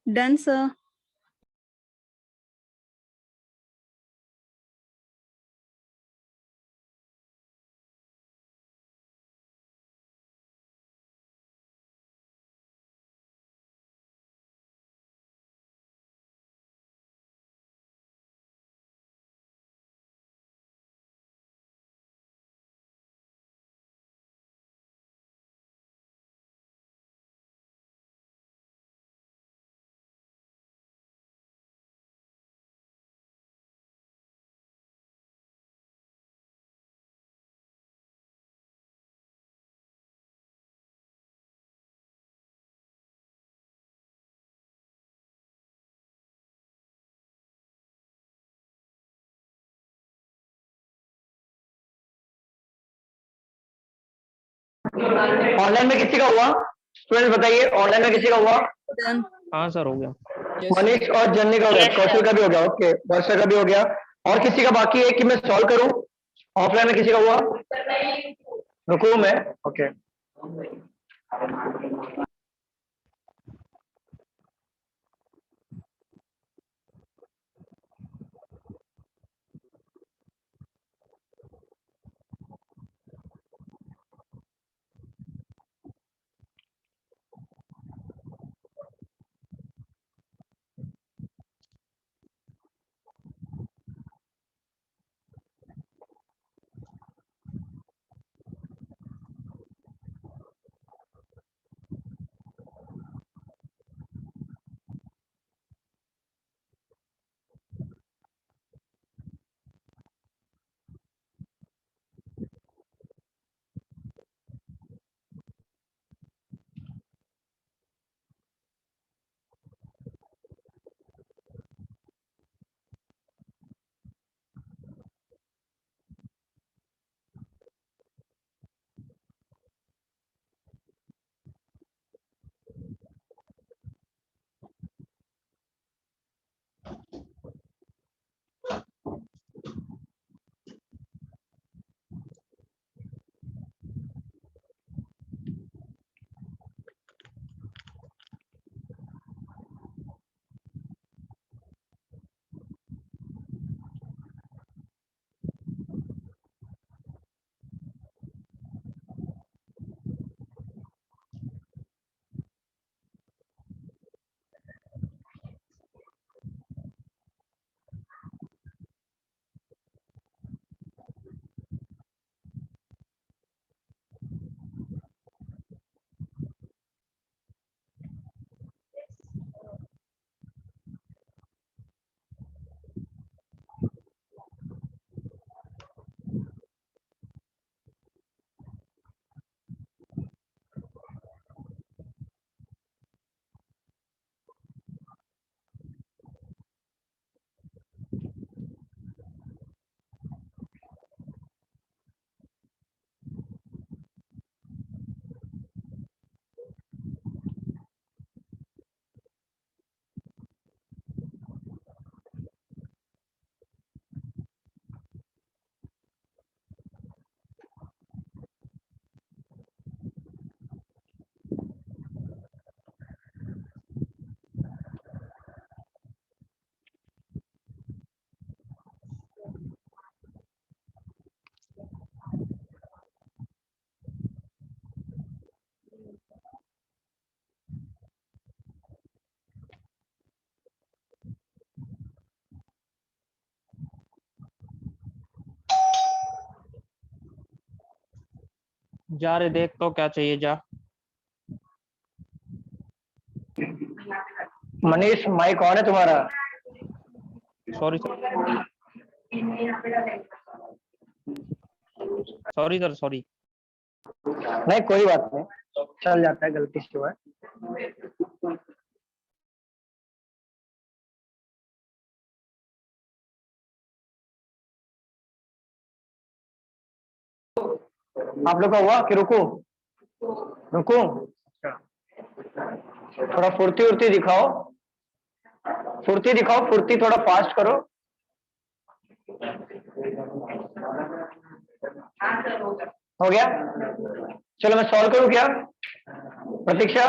Done, sir. ऑनलाइन में किसी का हुआ? स्टूडेंट बताइए, ऑनलाइन में किसी का हुआ? Done. हाँ सर हो गया। मनीष और जन्नी का हो गया, कौशल का भी हो गया, ओके, वर्षा का भी हो गया। और किसी का बाकी है कि मैं सॉल्व करूं? ऑफलाइन में किसी का हुआ? रुकू मैं, ओके। जा रे देख तो क्या चाहिए जा। मनीष माइक ऑन है तुम्हारा? Sorry sorry sir sorry. नहीं कोई बात नहीं, चल जाता है, गलती से हुआ है। आप लोग का हुआ कि रुको? रुको, थोड़ा फुर्ती उर्ती दिखाओ, फुर्ती दिखाओ, फुर्ती थोड़ा फास्ट करो। हो गया? चलो मैं सॉल्व करूं क्या? प्रतीक्षा,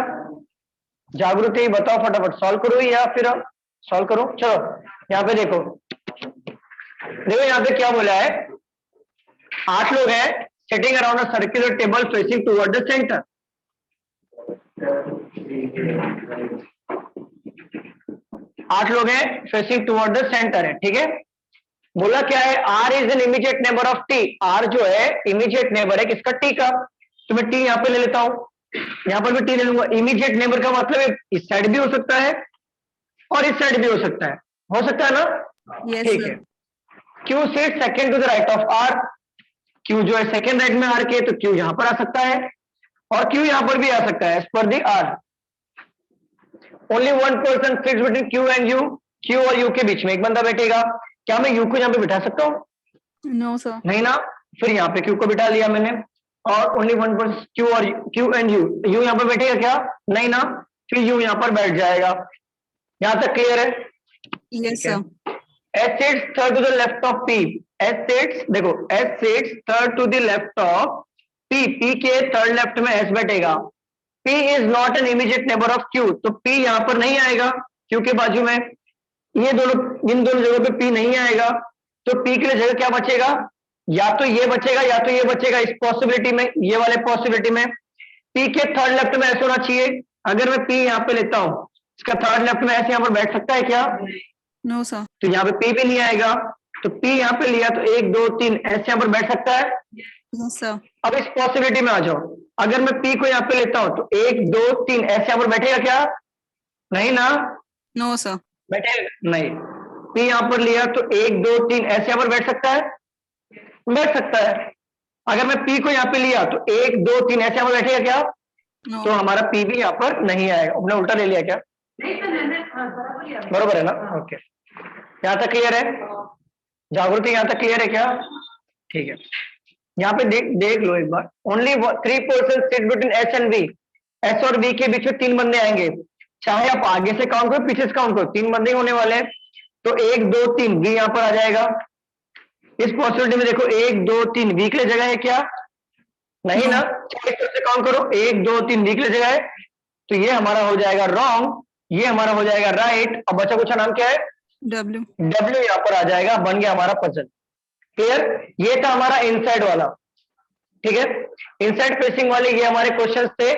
जागृति बताओ फटाफट, सॉल्व करो या फिर सॉल्व करो? चलो यहाँ पे देखो, देखो यहाँ पे क्या बोला है, 8 लोग हैं sitting around a circular table facing toward the center. 8 लोग हैं facing toward the center है, ठीक है। बोला क्या है, R is an immediate neighbor of T. R जो है immediate neighbor है किसका? T का। तो मैं T यहाँ पे ले लेता हूँ, यहाँ पर भी T ले लूंगा। immediate neighbor का मतलब इस साइड भी हो सकता है और इस साइड भी हो सकता है ना? Yes, ठीक sir. है। Q sits second to the right of R. Q जो है सेकेंड राइट में R के, तो Q यहाँ पर आ सकता है और Q यहाँ पर भी आ सकता है, as per the R. Only one person sits between Q and U. Q और U के बीच में एक बंदा बैठेगा। क्या मैं U को यहाँ पे बिठा सकता हूँ? No, sir. नहीं ना, फिर यहाँ पे Q को बिठा लिया मैंने। और ओनली वन पर्सन क्यू और क्यू एंड यू, यू यहाँ पर बैठेगा क्या? नहीं ना, फिर यू यहाँ पर बैठ जाएगा। यहाँ तक क्लियर है? Yes, sir. S sits third to the left of P. S sits, देखो S sits third to the left of P. P के थर्ड लेफ्ट में S बैठेगा। P is not an immediate neighbor of Q, तो P यहाँ पर नहीं आएगा Q के बाजू में। ये दोनों, इन दोनों जगहों पे P नहीं आएगा, तो P के लिए जगह क्या बचेगा? या तो ये बचेगा या तो ये बचेगा। इस पॉसिबिलिटी में, ये वाले पॉसिबिलिटी में P के थर्ड लेफ्ट में S होना चाहिए। अगर मैं P यहाँ पे लेता हूँ, इसका थर्ड लेफ्ट में S यहाँ पर बैठ सकता है क्या? No, sir. तो यहाँ पे P भी नहीं आएगा, तो P यहाँ पे लिया तो 1 2 3 S यहाँ पर बैठ सकता है। Yes, sir. अब इस पॉसिबिलिटी में आ जाओ, अगर मैं P को यहाँ पे लेता हूं तो 1 2 3 S यहाँ पर बैठेगा क्या? नहीं ना, No, sir. बैठेगा नहीं। P यहाँ पर लिया तो 1 2 3 S यहाँ पर बैठ सकता है? बैठ सकता है। अगर मैं P को यहाँ पे लिया तो 1 2 3 S यहाँ पर बैठेगा क्या? No. तो हमारा P भी यहाँ पर नहीं आएगा। हमने उल्टा ले लिया क्या? बरोबर है ना? ओके, यहाँ तक क्लियर है? जागृति यहाँ तक क्लियर है क्या? ठीक है, यहाँ पे देख लो एक बार। Only 3 person sit between S and V. S और वी के बीच में 3 बंदे आएंगे, चाहे आप आगे से काउंट करो पीछे से काउंट करो, 3 बंदे होने वाले हैं। तो 1 2 3 वी यहाँ पर आ जाएगा। इस पॉसिबिलिटी में देखो 1 2 3 वी के लिए जगह है क्या? नहीं ना, चाहे इस तरह से काउंट करो 1 2 3 वी के लिए जगह है, तो ये हमारा हो जाएगा रॉन्ग, ये हमारा हो जाएगा राइट। अब बचा कुछ नाम क्या है? W. W यहाँ पर आ जाएगा, बन गया हमारा पजल। क्लियर? ये था हमारा इनसाइड वाला, ठीक है। इनसाइड फेसिंग वाले ये हमारे क्वेश्चंस थे।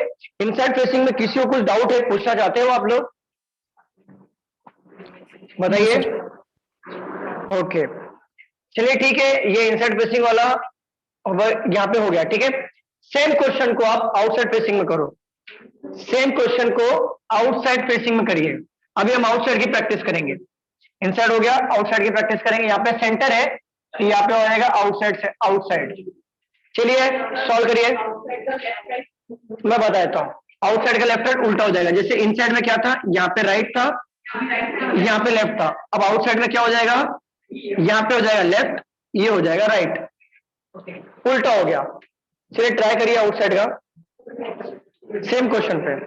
इनसाइड फेसिंग में किसी को कुछ डाउट है, पूछना चाहते हो आप लोग? बताइए। ओके, चलिए ठीक है, ये इनसाइड फेसिंग वाला यहाँ पे हो गया, ठीक है। सेम क्वेश्चन को आप आउटसाइड फेसिंग में करो, सेम क्वेश्चन को आउटसाइड फेसिंग में करिए। अभी हम आउटसाइड की प्रैक्टिस करेंगे। इनसाइड हो गया, आउटसाइड की प्रैक्टिस करेंगे। यहाँ पे सेंटर है तो यहाँ पे हो जाएगा आउटसाइड से आउटसाइड। चलिए सॉल्व करिए, मैं बताता हूँ। आउटसाइड का लेफ्ट साइड उल्टा हो जाएगा, जैसे इनसाइड में क्या था, यहाँ पे राइट था, यहाँ पे लेफ्ट था। अब आउटसाइड में क्या हो जाएगा, यहाँ पे हो जाएगा लेफ्ट, ये हो जाएगा राइट, उल्टा हो गया। चलिए ट्राई करिए आउटसाइड का, सेम क्वेश्चन पे।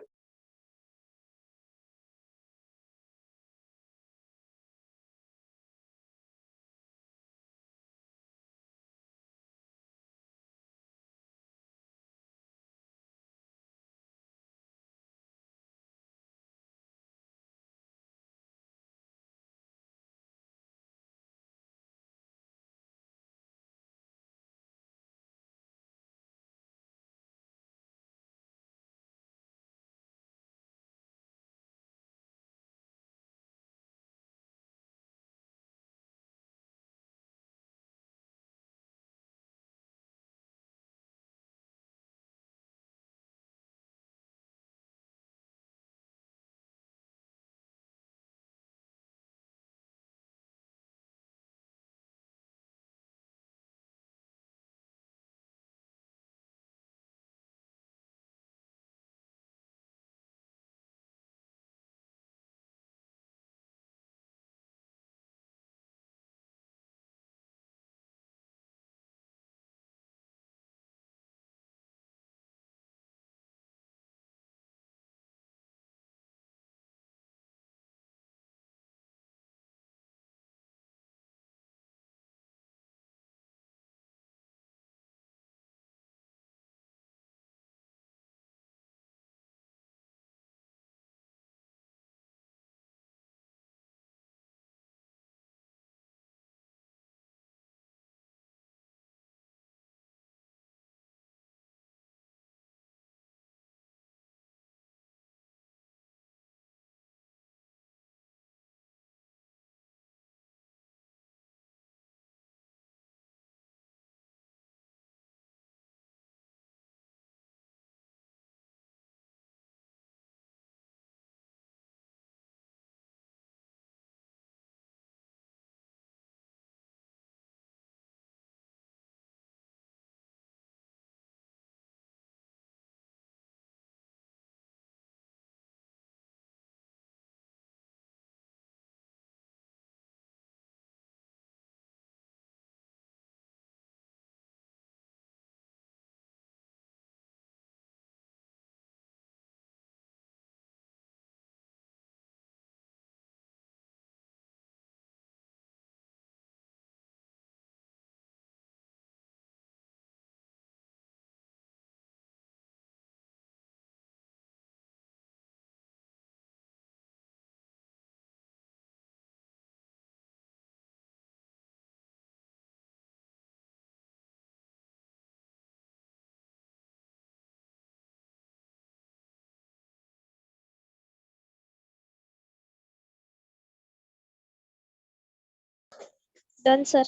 Done, sir.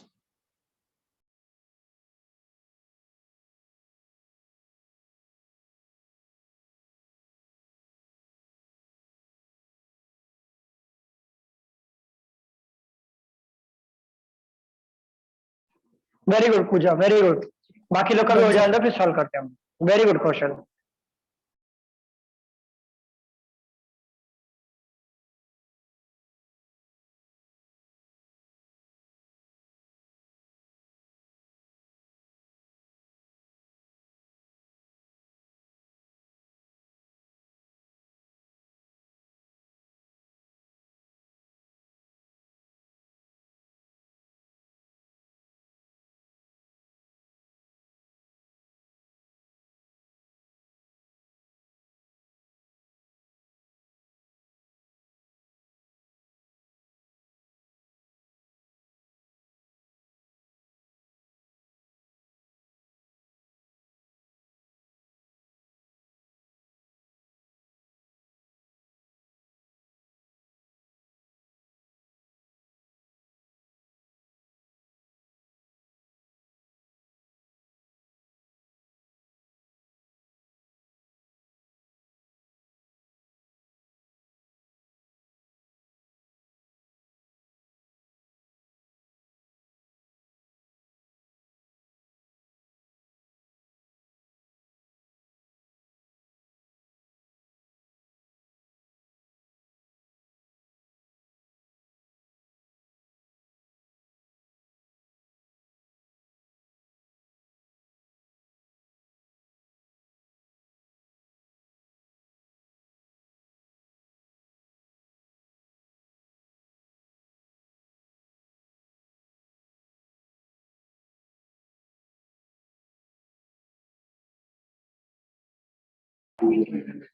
Very good Puja, very good. बाकी लोग का भी हो जाएगा फिर सॉल्व करते हैं हम। Very good question.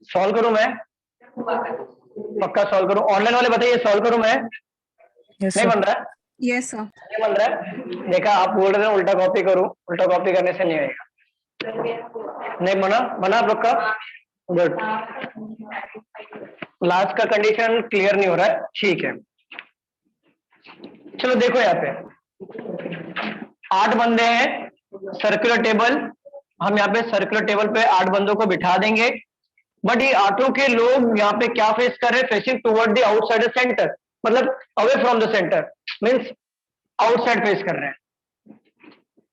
सॉल्व करूं मैं? पक्का सॉल्व करूं? ऑनलाइन वाले बताइए, सॉल्व करूं मैं? Yes, नहीं sir. बन रहा है? Yes, sir. नहीं बन रहा है? देखा, आप बोल रहे हैं उल्टा कॉपी करूं, उल्टा कॉपी करने से नहीं आएगा। नहीं बना? बना आप लोग का? गुड। लास्ट का कंडीशन क्लियर नहीं हो रहा है, ठीक है। चलो देखो यहाँ पे 8 बंदे हैं, सर्कुलर टेबल। हम यहाँ पे सर्कुलर टेबल पे 8 बंदों को बिठा देंगे, बट ये 8 के लोग यहाँ पे क्या फेस कर रहे हैं? Facing toward the outside centre, मतलब away from the centre, means outside face कर रहे हैं।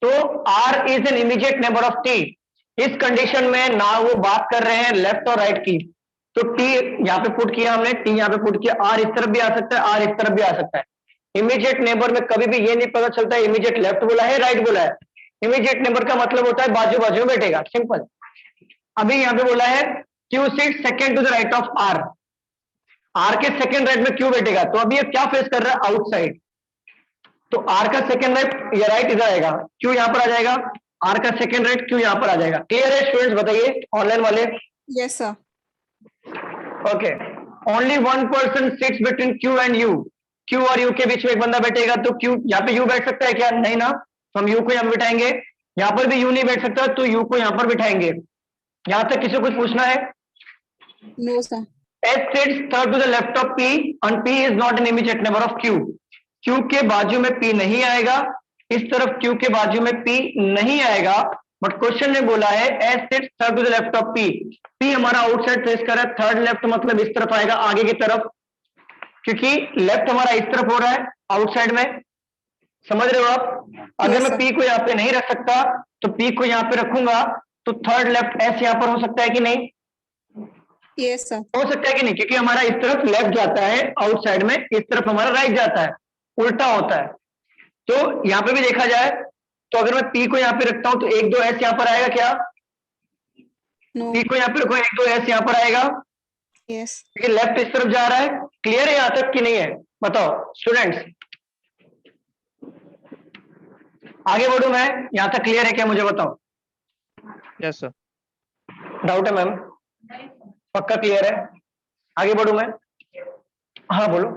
तो R is an immediate neighbour of T। इस कंडीशन में ना वो बात कर रहे हैं लेफ्ट और राइट की, तो T यहाँ पे पुट किया हमने, T यहाँ पे पुट किया। R इस तरफ भी आ सकता है, R इस तरफ भी आ सकता है। इमीडिएट नेबर में कभी भी ये नहीं पता चलता है इमीडिएट लेफ्ट बोला है राइट बोला है। इमीडिएट नेबर का मतलब होता है बाजू बाजू में बैठेगा, सिंपल। अभी यहाँ पे बोला है Q sit second to the right of R। R के सेकेंड राइट में Q बैठेगा, तो अभी ये क्या फेस कर रहा है? आउटसाइड। तो R का सेकेंड राइट या राइट इधर आएगा, Q यहाँ पर आ जाएगा, R का सेकेंड राइट Q यहाँ पर आ जाएगा। क्लियर है स्टूडेंट्स? बताइए ऑनलाइन वाले। Yes, sir. Okay, only one person sits between Q and U। Q और U के बीच में एक बंदा बैठेगा, तो Q यहाँ पे U बैठ सकता है क्या? नहीं ना, तो हम U को यहाँ बिठाएंगे। यहाँ पर भी U नहीं बैठ सकता, तो U को यहाँ पर बिठाएंगे। यहाँ तक किसी को कुछ पूछना है? No, sir. S sits third to the left of P and P is not an immediate neighbor of Q। Q के बाजू में P नहीं आएगा, इस तरफ Q के बाजू में P नहीं आएगा, बट क्वेश्चन ने बोला है S sits third to the left of P। P हमारा आउटसाइड फेस कर रहा है, थर्ड लेफ्ट मतलब इस तरफ आएगा, आगे की तरफ, क्योंकि लेफ्ट हमारा इस तरफ हो रहा है आउटसाइड में। समझ रहे हो आप? अगर Yes, मैं sir. P को यहाँ पे नहीं रख सकता, तो P को यहाँ पे रखूंगा, तो थर्ड लेफ्ट S यहाँ पर हो सकता है कि नहीं? Yes, sir. हो सकता है कि नहीं? क्योंकि हमारा इस तरफ लेफ्ट जाता है आउटसाइड में, इस तरफ हमारा राइट जाता है, उल्टा होता है। तो यहाँ पे भी देखा जाए तो अगर मैं P को यहाँ पे रखता हूं, तो 1 2 S यहाँ पर आएगा क्या? No. P को यहाँ पे रखो, 1 2 S यहाँ पर आएगा, Yes. क्योंकि लेफ्ट इस तरफ जा रहा है। क्लियर है यहाँ तक कि नहीं है? बताओ स्टूडेंट्स, आगे बढ़ू मैं? यहाँ तक क्लियर है क्या? मुझे बताओ। Yes sir. डाउट है मैम? पक्का क्लियर है? आगे बढ़ू मैं? हाँ बोलो।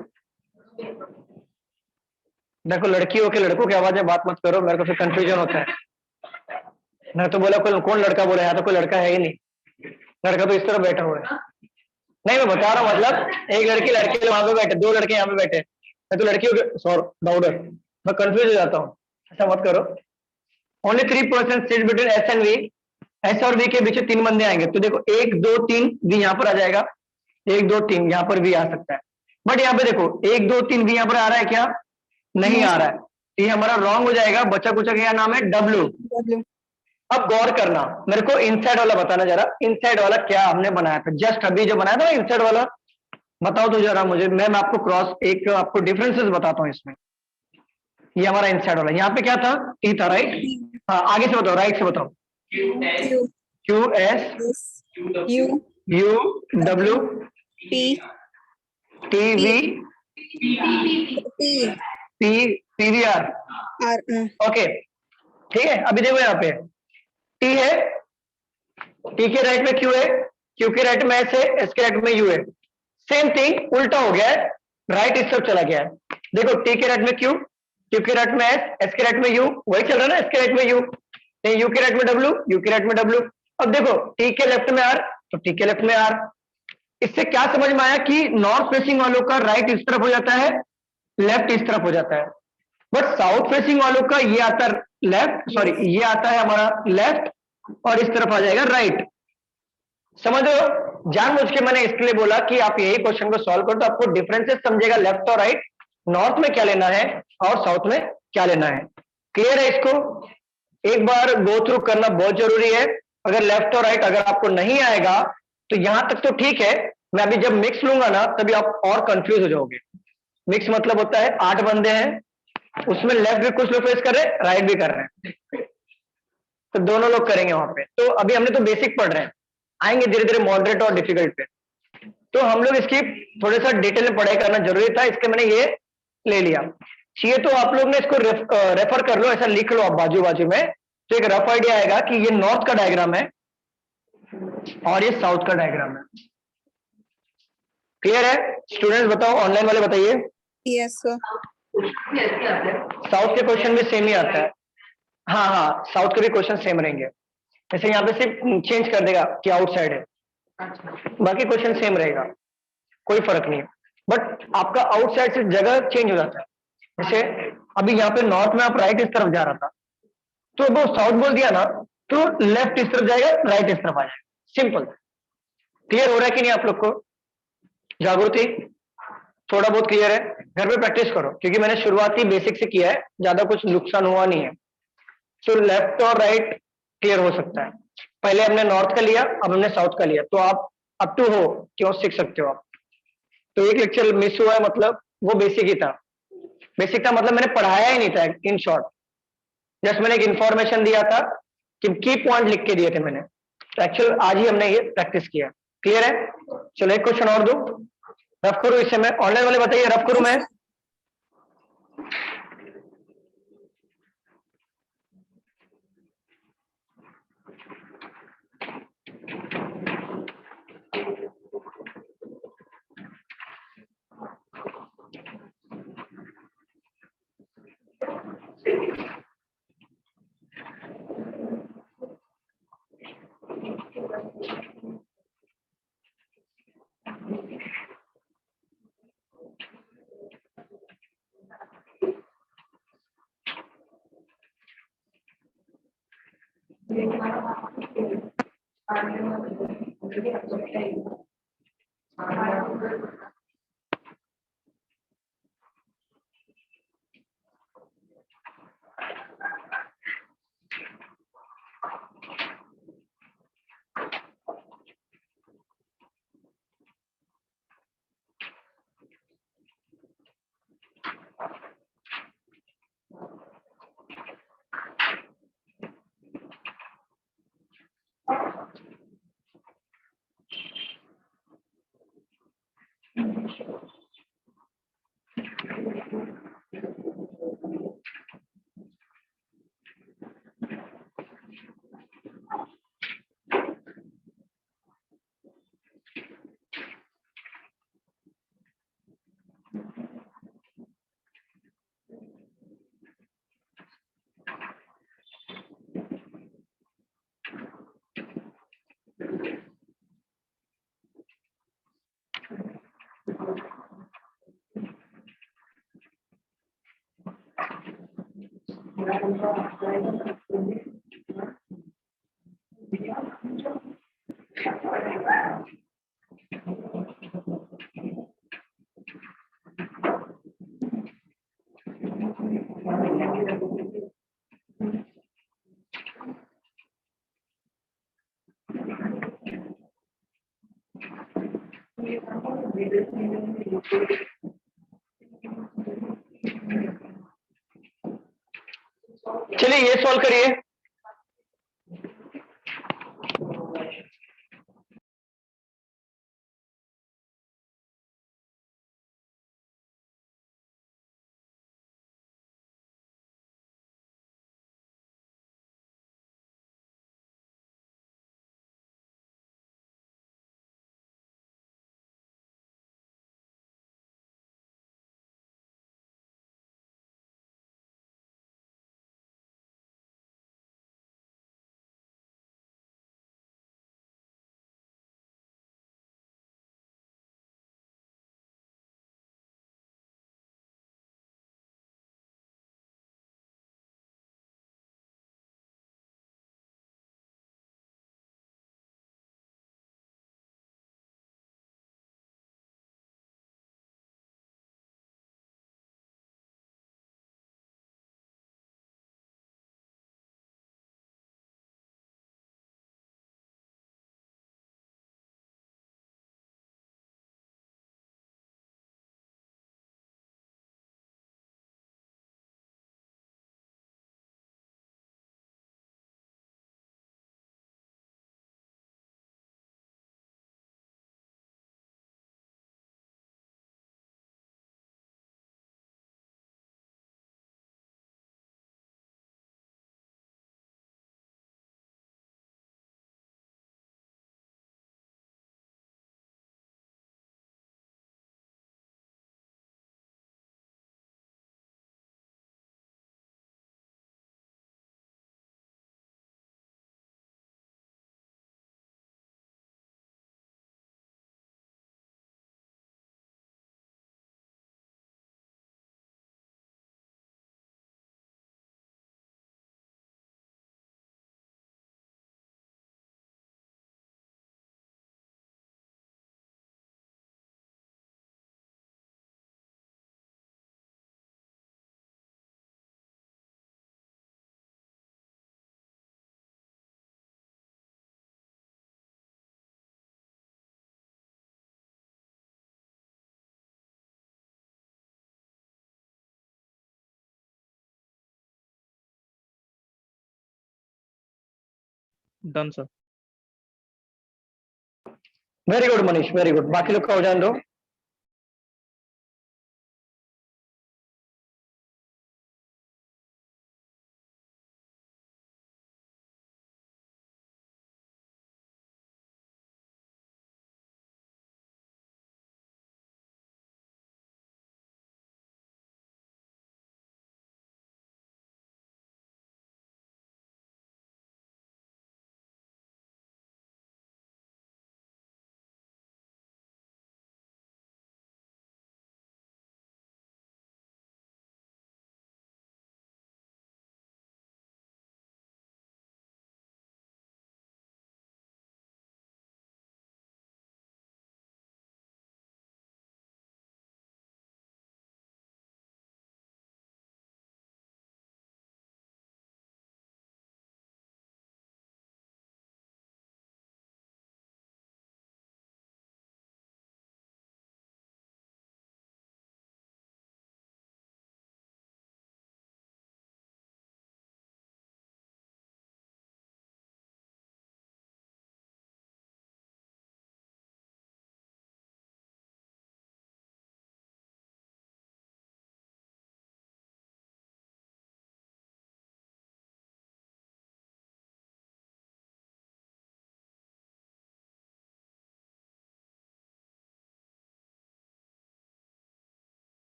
देखो, लड़की हो के लड़कों की आवाज में बात मत करो, मेरे को फिर कंफ्यूजन होता है। मैं तो बोला कौन लड़का बोला, यहाँ तो कोई लड़का है ही नहीं, लड़का तो इस तरफ बैठा हुआ है। नहीं, मैं बता रहा हूँ, मतलब एक लड़की वहां पे बैठे, 2 लड़के यहाँ पे बैठे, मैं तो लड़कियों के सॉरी डाउडर मैं कंफ्यूज हो जाता हूँ, ऐसा मत करो। Only 3% seat between S and V, S और वी के बीच 3 बंदे आएंगे, तो देखो 1 2 3 वी यहाँ पर आ जाएगा, 1 2 3 यहाँ पर वी आ सकता है, बट यहाँ पे देखो 1 2 3 वी यहाँ पर आ रहा है क्या? नहीं No, आ sir. रहा है, तो ये हमारा रॉन्ग हो जाएगा। बचा कुचा क्या नाम है? डब्ल्यू। W. अब गौर करना, मेरे को इनसाइड वाला बताना जरा, इनसाइड वाला क्या हमने बनाया था, जस्ट अभी जो बनाया था ना इनसाइड वाला, बताओ तो जरा मुझे, मैं आपको क्रॉस एक आपको डिफरेंसेस बताता हूँ इसमें। ये हमारा इनसाइड वाला, यहाँ पे क्या था? टी था, राइट? P. हाँ, आगे से बताओ, राइट से बताओ। QS, Q. Q S S. QW, U. U W P. T V P. P P V R. R. Okay, ठीक है। अभी देखो यहाँ पे टी है, टी के राइट में क्यू है, क्यू के राइट में एस है, एस के राइट में यू है। सेम थिंग उल्टा हो गया है, राइट इस तरफ चला गया है। देखो टी के राइट में क्यू, क्यू के राइट में एस के राइट में यू, वही चल रहा है ना, एस के राइट में यू, यू के राइट में डब्ल्यू, यू के राइट में डब्ल्यू। अब देखो टी के लेफ्ट में आर, तो टी के लेफ्ट में आर। इससे क्या समझ में आया कि नॉर्थ फेसिंग वालों का राइट इस तरफ हो जाता है, लेफ्ट इस तरफ हो जाता है, बट साउथ फेसिंग वालों का ये आता है लेफ्ट, सॉरी ये आता है हमारा लेफ्ट, और इस तरफ आ जाएगा राइट। समझो, जानबूझ के मैंने इसके लिए बोला कि आप यही क्वेश्चन को सॉल्व करो तो आपको डिफरेंसेस समझेगा, लेफ्ट और राइट, नॉर्थ में क्या लेना है और साउथ में क्या लेना है। क्लियर है? इसको एक बार गो थ्रू करना बहुत जरूरी है। अगर लेफ्ट और राइट अगर आपको नहीं आएगा तो यहां तक तो ठीक है, मैं अभी जब मिक्स लूंगा ना तभी आप और कंफ्यूज हो जाओगे। मिक्स मतलब होता है 8 बंदे हैं, उसमें लेफ्ट भी कुछ लोग फेस कर रहे हैं, राइट भी कर रहे हैं, तो दोनों लोग करेंगे वहां पे। तो अभी हमने तो बेसिक पढ़ रहे हैं, आएंगे धीरे धीरे मॉडरेट और डिफिकल्ट पे, तो हम लोग इसकी थोड़े सा डिटेल में पढ़ाई करना जरूरी था, इसके मैंने ये ले लिया। चाहिए तो आप लोग ने इसको रेफर कर लो, ऐसा लिख लो आप बाजू बाजू में, तो एक रफ आइडिया आएगा कि ये नॉर्थ का डायग्राम है और ये साउथ का डायग्राम है। क्लियर है? स्टूडेंट्स बताओ, ऑनलाइन वाले बताइए। Yes, sir. साउथ के क्वेश्चन भी सेम ही आता है। हाँ हाँ, साउथ के भी क्वेश्चन सेम रहेंगे, जैसे यहाँ पे सिर्फ चेंज कर देगा कि आउटसाइड है, बाकी क्वेश्चन सेम रहेगा, कोई फर्क नहीं है, बट आपका आउटसाइड से जगह चेंज हो जाता है। जैसे अभी यहाँ पे नॉर्थ में आप राइट इस तरफ जा रहा था, तो वो साउथ बोल दिया ना तो लेफ्ट इस तरफ जाएगा, राइट इस तरफ आ जाएगा, सिंपल। क्लियर हो रहा है कि नहीं आप लोग को? जागृति थोड़ा बहुत क्लियर है? घर पे प्रैक्टिस करो, क्योंकि मैंने शुरुआती बेसिक से किया है, ज्यादा कुछ नुकसान हुआ नहीं है। तो लेफ्ट और राइट क्लियर हो सकता है। पहले हमने नॉर्थ का लिया, अब हमने साउथ का लिया, तो आप अप टू हो क्यों सीख सकते हो आप। तो एक लेक्चर मिस हुआ है, मतलब वो बेसिक ही था। बेसिक था मतलब मैंने पढ़ाया ही नहीं था, इन शॉर्ट जस्ट मैंने एक इंफॉर्मेशन दिया था कि की पॉइंट लिख के दिए थे मैंने, तो एक्चुअल आज ही हमने ये प्रैक्टिस किया। क्लियर है? चलो एक क्वेश्चन और दो, रफ करो इससे। मैं ऑनलाइन वाले बताइए, रफ करूं मैं? चलिए ये सॉल्व करिए। Done, sir. Very good Manish, very good. बाकी लोग का हो जाने दो।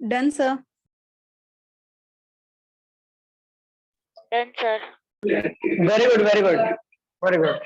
Done, sir. Done, sir. Very good, very good, very good.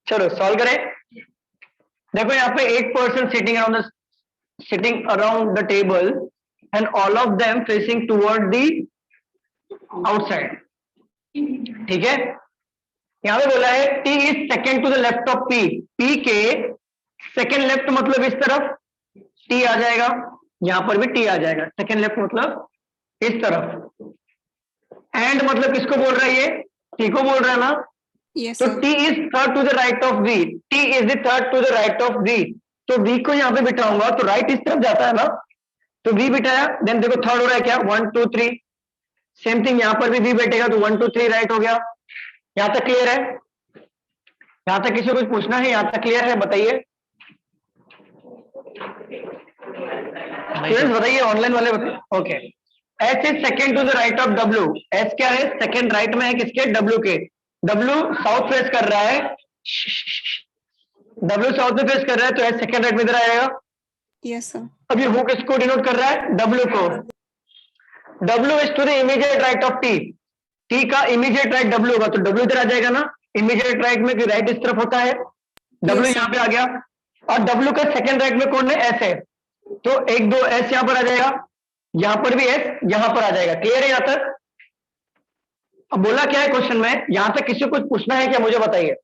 चलो सॉल्व करें। देखो यहाँ पे 8% sitting around the table and all of them facing toward the outside। ठीक है, यहाँ पे बोला है T is second to the left of P। P के सेकेंड लेफ्ट मतलब इस तरफ T आ जाएगा, यहाँ पर भी T आ जाएगा। सेकेंड लेफ्ट मतलब इस तरफ। एंड मतलब किसको बोल रहा है ये? T को बोल रहा है ना। Yes, तो sir. T is third to the right of V। T is the third to the right of V। तो V को यहाँ पे बिठाऊंगा तो राइट इस तरफ जाता है ना, तो V बिठाया, देन देखो थर्ड हो रहा है क्या, 1 2 3। सेम थिंग यहाँ पर भी V बैठेगा तो 1 2 3 राइट हो गया। यहाँ तक क्लियर है? यहाँ तक किसी को कुछ पूछना है? यहाँ तक क्लियर है? बताइए स्टूडेंट्स, बताइए ऑनलाइन वाले बताइए। Okay, S is second to the right of W। S क्या है? सेकेंड राइट में है किसके? W के। W साउथ फेस कर रहा है, W साउथ में फेस कर रहा है, तो S सेकेंड राइट में इधर आएगा। Yes, sir. अब ये हु किसको डिनोट कर रहा है? W को। W is to the immediate right of T। T का इमीडिएट राइट W होगा, तो W इधर आ जाएगा ना। इमीडिएट राइट में राइट इस तरफ होता है, W Yes, यहाँ पे आ गया। और W का सेकेंड राइट में कौन है? S है, तो 1 2 S यहाँ पर आ जाएगा, यहाँ पर भी S यहाँ पर आ जाएगा। क्लियर है यहाँ तक? अब बोला क्या है क्वेश्चन में? यहाँ तक किसी को कुछ पूछना है क्या? मुझे बताइए।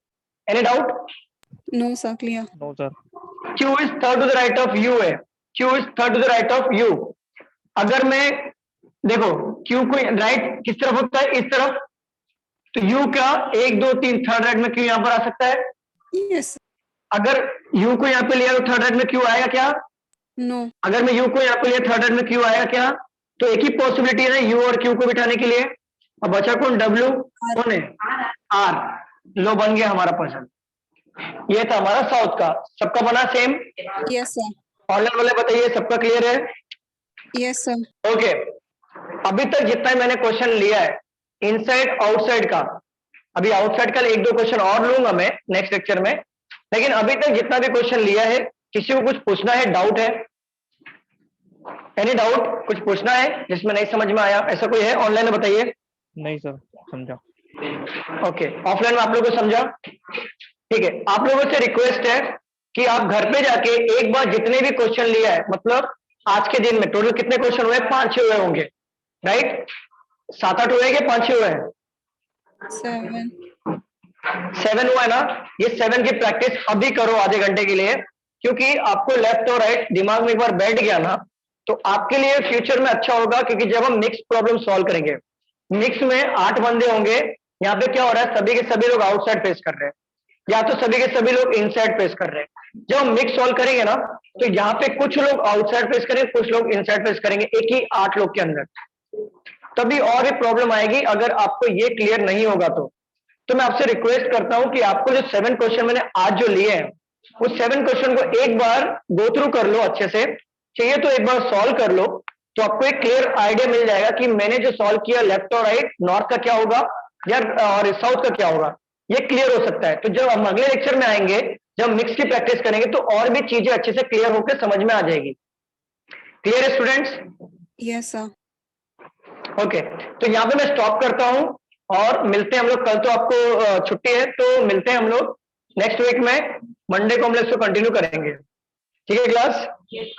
Any doubt? No, sir. Clear. No, sir. Q is third to the right of U है। Q is third to the right of U। अगर मैं देखो Q को राइट किस तरफ होता है? इस तरफ, तो U का 1 2 3 थर्ड राइट में Q यहाँ पर आ सकता है। Yes. अगर U को यहाँ पे लिया तो थर्ड राइट में Q आएगा क्या? No. अगर मैं U को यहाँ पे लिया थर्ड राइट में Q आएगा क्या? तो एक ही पॉसिबिलिटी है ना U और Q को बिठाने के लिए। अब बचा कौन? W। कौन है? R। लो बन गया हमारा पर्सन। ये था हमारा साउथ का। सबका बना सेम? Yes, sir. ऑनलाइन वाले बताइए सबका क्लियर है? Yes, sir. ओके, अभी तक जितना मैंने क्वेश्चन लिया है इनसाइड आउटसाइड का, अभी आउटसाइड का 1 2 क्वेश्चन और लूंगा मैं नेक्स्ट लेक्चर में, लेकिन अभी तक जितना भी क्वेश्चन लिया है, किसी को कुछ पूछना है? डाउट है? Any doubt? कुछ पूछना है जिसमें नहीं समझ में आया? ऐसा कोई है? ऑनलाइन में बताइए। नहीं सर, समझा। ओके, ऑफलाइन में आप लोगों को समझा? ठीक है, आप लोगों से रिक्वेस्ट है कि आप घर पे जाके एक बार जितने भी क्वेश्चन लिया है, मतलब आज के दिन में टोटल कितने क्वेश्चन हुए? 5 6 हुए होंगे, राइट? 7 8 हुए कि 5 6 हुए हैं? 7. 7 हुआ है ना। ये 7 की प्रैक्टिस अभी करो आधे घंटे के लिए, क्योंकि आपको लेफ्ट और राइट दिमाग में एक बार बैठ गया ना, तो आपके लिए फ्यूचर में अच्छा होगा। क्योंकि जब हम मिक्स प्रॉब्लम सॉल्व करेंगे, मिक्स में 8 बंदे होंगे, यहाँ पे क्या हो रहा है? सभी के सभी लोग आउटसाइड फेस कर रहे हैं, या तो सभी के सभी लोग इनसाइड फेस कर रहे हैं। जब हम मिक्स सॉल्व करेंगे ना, तो यहाँ पे कुछ लोग आउटसाइड फेस करेंगे, कुछ लोग इनसाइड फेस करेंगे, एक ही 8 लोग के अंदर। तभी और भी प्रॉब्लम आएगी अगर आपको ये क्लियर नहीं होगा तो मैं आपसे रिक्वेस्ट करता हूं कि आपको जो 7 क्वेश्चन मैंने आज जो लिए हैं, उस 7 क्वेश्चन को एक बार गो थ्रू कर लो अच्छे से, चाहिए तो एक बार सॉल्व कर लो, तो आपको एक क्लियर आइडिया मिल जाएगा कि मैंने जो सॉल्व किया लेफ्ट और राइट, नॉर्थ का क्या होगा या और साउथ का क्या होगा, ये क्लियर हो सकता है। तो जब हम अगले लेक्चर में आएंगे, जब मिक्स की प्रैक्टिस करेंगे, तो और भी चीजें अच्छे से क्लियर होकर समझ में आ जाएगी। क्लियर है स्टूडेंट्स? Yes, sir. ओके, तो यहाँ पे मैं स्टॉप करता हूँ और मिलते हैं हम लोग। कल तो आपको छुट्टी है, तो मिलते हैं हम लोग नेक्स्ट वीक में। मंडे को हम लोग इसको कंटिन्यू करेंगे, ठीक है क्लास? चलिए,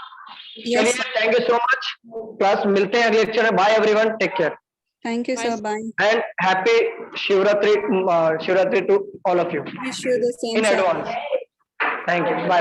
Yes, sir. Thank you so much class, मिलते हैं अगले लेक्चर में। Bye everyone, take care Thank you, sir. Bye. And happy Shivratri to all of you Wish you the same, in sir. Advance. Thank you, bye.